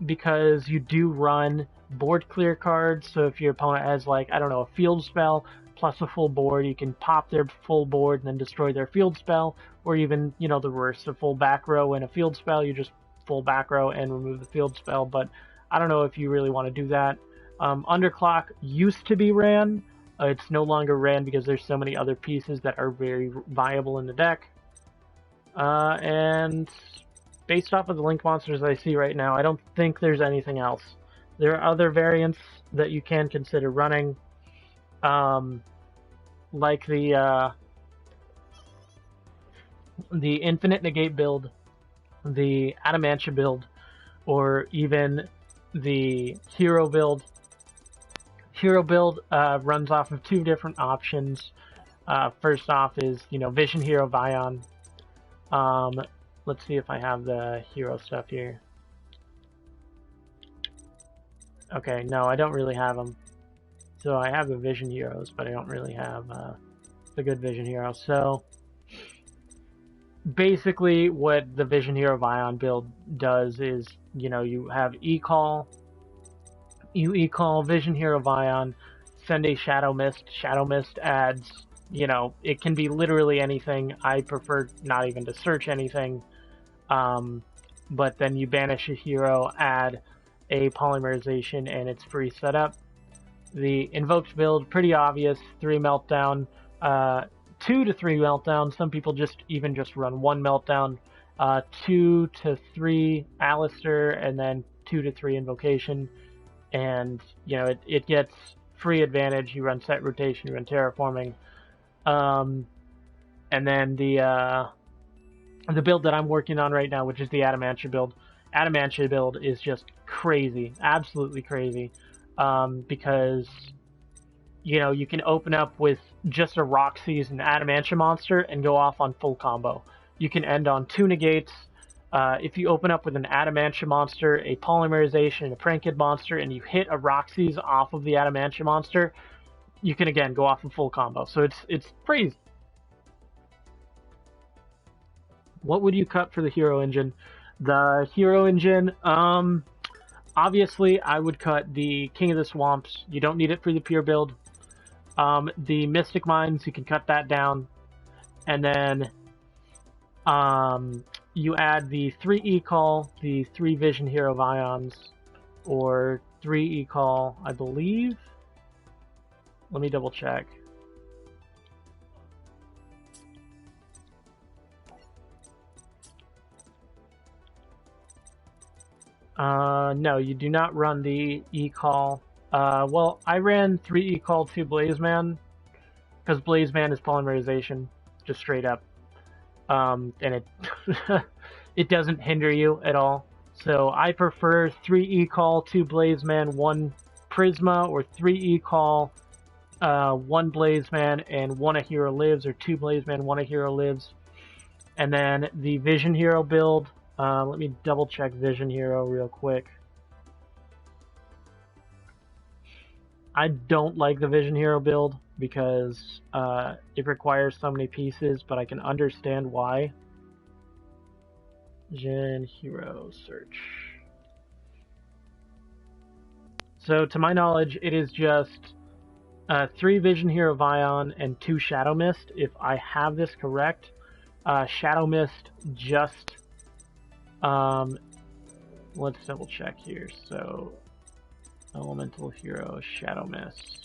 because you do run board clear cards. So if your opponent has, like, I don't know, a field spell plus a full board, you can pop their full board and then destroy their field spell, or even, the reverse, a full back row and a field spell, you just full back row and remove the field spell. But I don't know if you really want to do that. Underclock used to be ran. It's no longer ran because there's so many other pieces that are very viable in the deck. And based off of the Link monsters I see right now, I don't think there's anything else. There are other variants that you can consider running, like the Infinite Negate build, the Adamantia build, or even the Hero build. Hero build runs off of 2 different options. First off is, Vision Hero Vion. Let's see if I have the hero stuff here. Okay, no, I don't really have them. So I have the Vision Heroes, but I don't really have the good Vision Heroes. So basically what the Vision Hero Vion build does is, you have E-Call. You E-Call Vision Hero Vion, send a Shadow Mist. Shadow Mist adds, it can be literally anything. I prefer not even to search anything. But then you banish a hero, add a Polymerization, and it's free setup. The Invoked build, pretty obvious, 3 Meltdown, 2 to 3 Meltdown. Some people just run 1 Meltdown, 2 to 3 Alistair, and then 2 to 3 Invocation. And, it gets free advantage. You run set rotation, you run terraforming. And then the build that I'm working on right now, which is the Adamantia build. Adamantia build is just crazy, absolutely crazy, because, you can open up with just a Roxy's and Adamantia monster and go off on full combo. You can end on 2 negates. If you open up with an Adamantia monster, a Polymerization, a Prankid monster, and you hit a Roxy's off of the Adamantia monster, you can again go off in full combo. So it's crazy. What would you cut for the hero engine? The hero engine, obviously I would cut the King of the Swamps. You don't need it for the pure build. The Mystic Mines, you can cut that down. And then you add the 3 E-Call, the 3 Vision Hero Vions, or 3 E-Call, I believe. Let me double check. No, you do not run the E-Call. Well, I ran 3 E-Call, 2 Blazeman, because Blazeman is Polymerization, just straight up. And it it doesn't hinder you at all. So I prefer 3 E-Call, 2 Blazeman, 1 Prisma, or 3 E-Call, 1 Blazeman, and 1 A Hero Lives, or 2 Blazeman, 1 A Hero Lives. And then the Vision Hero build, let me double check Vision Hero real quick. I don't like the Vision Hero build because it requires so many pieces, but I can understand why. Vision Hero search. So to my knowledge, it is just 3 Vision Hero Vion and 2 Shadow Mist. If I have this correct, Shadow Mist just let's double check here. So Elemental Hero Shadow Mist.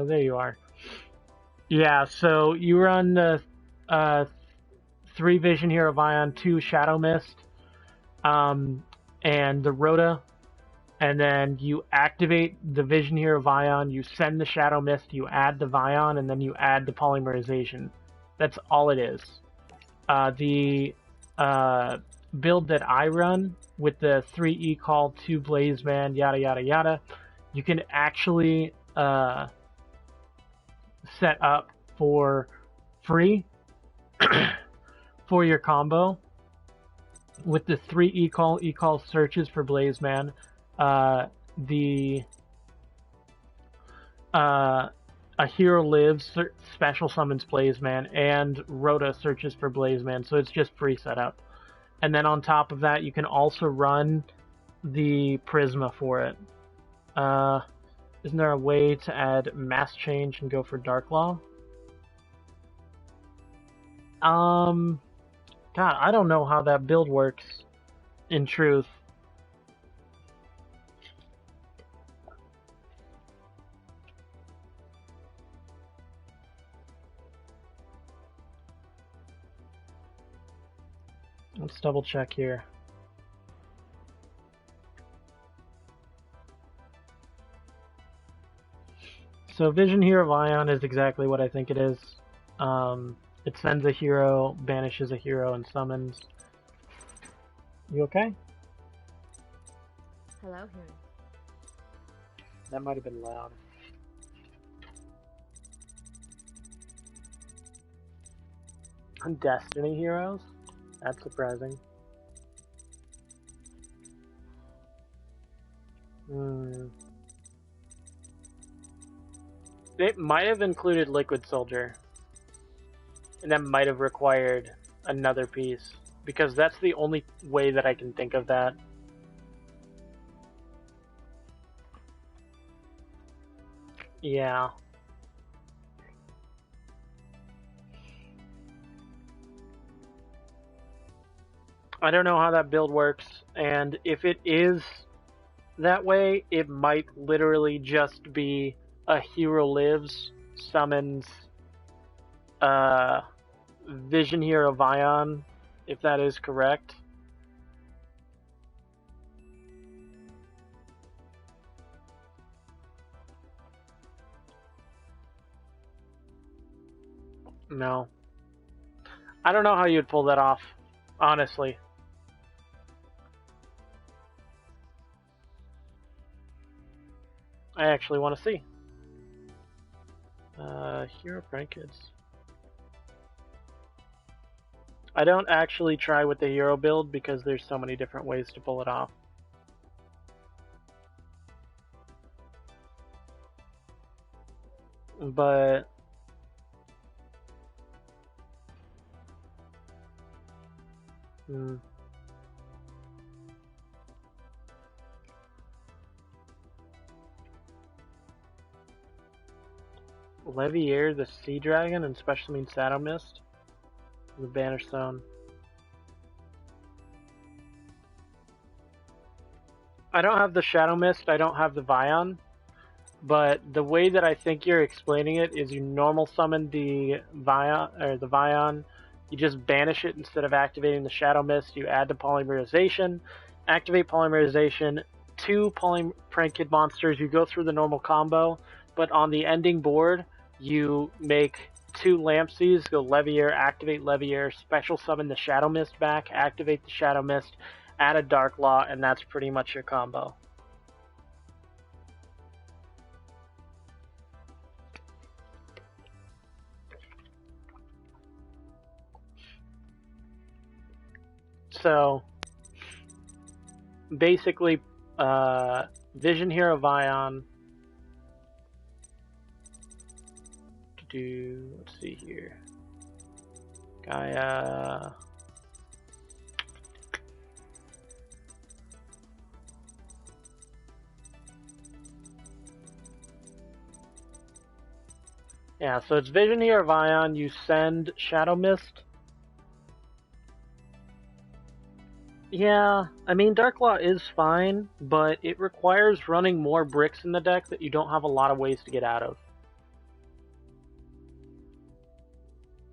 There you are. Yeah, so you run the 3 Vision Hero Vion, 2 Shadow Mist, and the Rhoda, and then you activate the Vision Hero Vion, you send the Shadow Mist, you add the Vion, and then you add the polymerization. That's all it is. The build that I run with the 3 E-Call, 2 Blaze Man, yada yada yada, you can actually set up for free for your combo with the 3 E-Call searches for Blaze Man, the a hero lives special summons Blaze Man, and Rhoda searches for Blaze Man, so it's just free setup. And then on top of that, you can also run the Prisma for it. Isn't there a way to add Mass Change and go for Dark Law? God, I don't know how that build works, in truth. Let's double check here. So Vision Hero Vion is exactly what I think it is. It sends a hero, banishes a hero, and summons. You okay? Hello, here. That might have been loud. Destiny heroes? That's surprising. It might have included Liquid Soldier. And that might have required another piece. Because that's the only way that I can think of that. Yeah. I don't know how that build works, and if it is that way, it might literally just be a hero lives, summons Vision Hero Vion, if that is correct. No. I don't know how you'd pull that off, honestly. I actually want to see. Hero Prank Kids. I don't actually try with the hero build because there's so many different ways to pull it off. But Levier, the Sea Dragon, and Special Means Shadow Mist, the Banner Stone. I don't have the Shadow Mist, I don't have the Vion, but the way that I think you're explaining it is you normal summon the Vion, you just banish it instead of activating the Shadow Mist, you add the polymerization, activate polymerization, 2 Prank Kid monsters, you go through the normal combo, but on the ending board, you make 2 Lampsies, go Levier, activate Levier, special summon the Shadow Mist back, activate the Shadow Mist, add a Dark Law, and that's pretty much your combo. So basically Vision Hero Vion. Let's see here. Gaia. Yeah, so it's Vision Hero Vion. You send Shadow Mist. Yeah, I mean, Dark Law is fine, but it requires running more bricks in the deck that you don't have a lot of ways to get out of.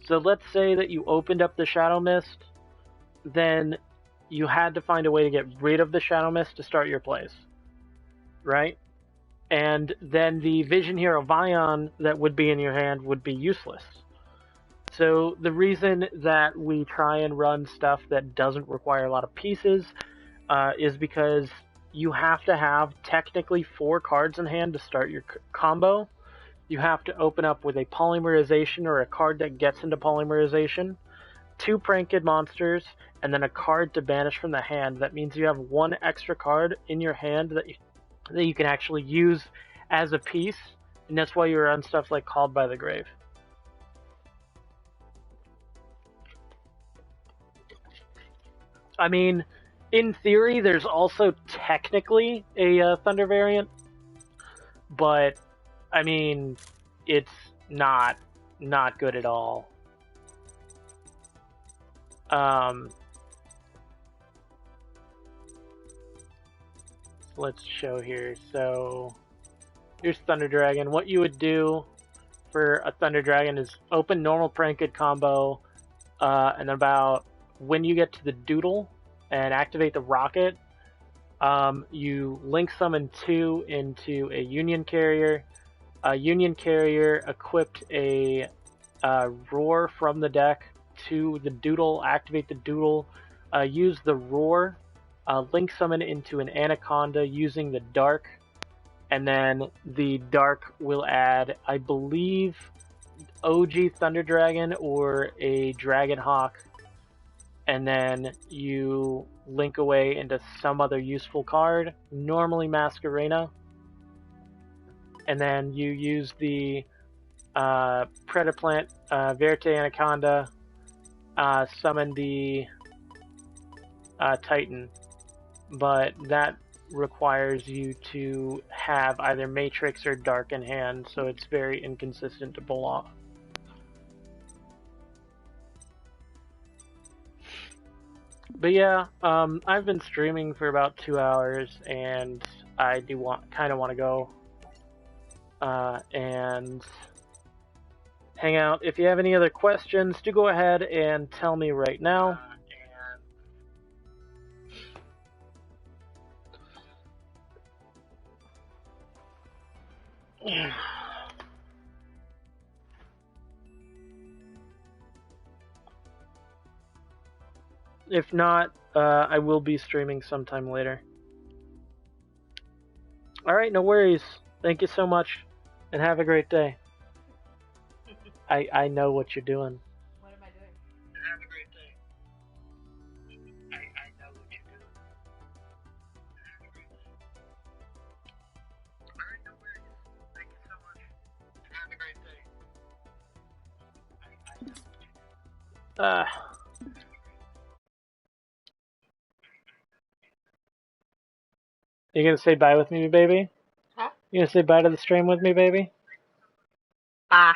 So let's say that you opened up the Shadow Mist, then you had to find a way to get rid of the Shadow Mist to start your plays, right? And then the Vision Hero Vion that would be in your hand would be useless. So the reason that we try and run stuff that doesn't require a lot of pieces is because you have to have technically 4 cards in hand to start your combo. You have to open up with a polymerization or a card that gets into polymerization, 2 Pranked monsters, and then a card to banish from the hand. That means you have 1 extra card in your hand that you can actually use as a piece, and that's why you run stuff like Called by the Grave. I mean, in theory, there's also technically a Thunder variant, but I mean, it's not good at all. Let's show here. So here's Thunder Dragon. What you would do for a Thunder Dragon is open normal Pranked combo, and about when you get to the Doodle and activate the Rocket, you link summon 2 into a Union Carrier. A Union Carrier equipped a Roar from the deck to the Doodle, activate the Doodle, use the Roar, link summon into an Anaconda using the Dark, and then the Dark will add, I believe, OG Thunder Dragon or a Dragon Hawk, and then you link away into some other useful card, normally Masquerena, and then you use the Predaplant Verte Anaconda, summon the Titan, but that requires you to have either Matrix or Dark in hand, so it's very inconsistent to pull off. But yeah, I've been streaming for about 2 hours, and I do kind of want to go and hang out. If you have any other questions, do go ahead and tell me right now. If not, I will be streaming sometime later. Alright, no worries. Thank you so much, and have a great day. I know what you're doing. What am I doing? Have a great day. I know what you're doing. Have a great day. Alright, no worries. Thank you so much, and have a great day. I know what you're doing. You gonna say bye with me, baby? Huh? You gonna say bye to the stream with me, baby? Bye.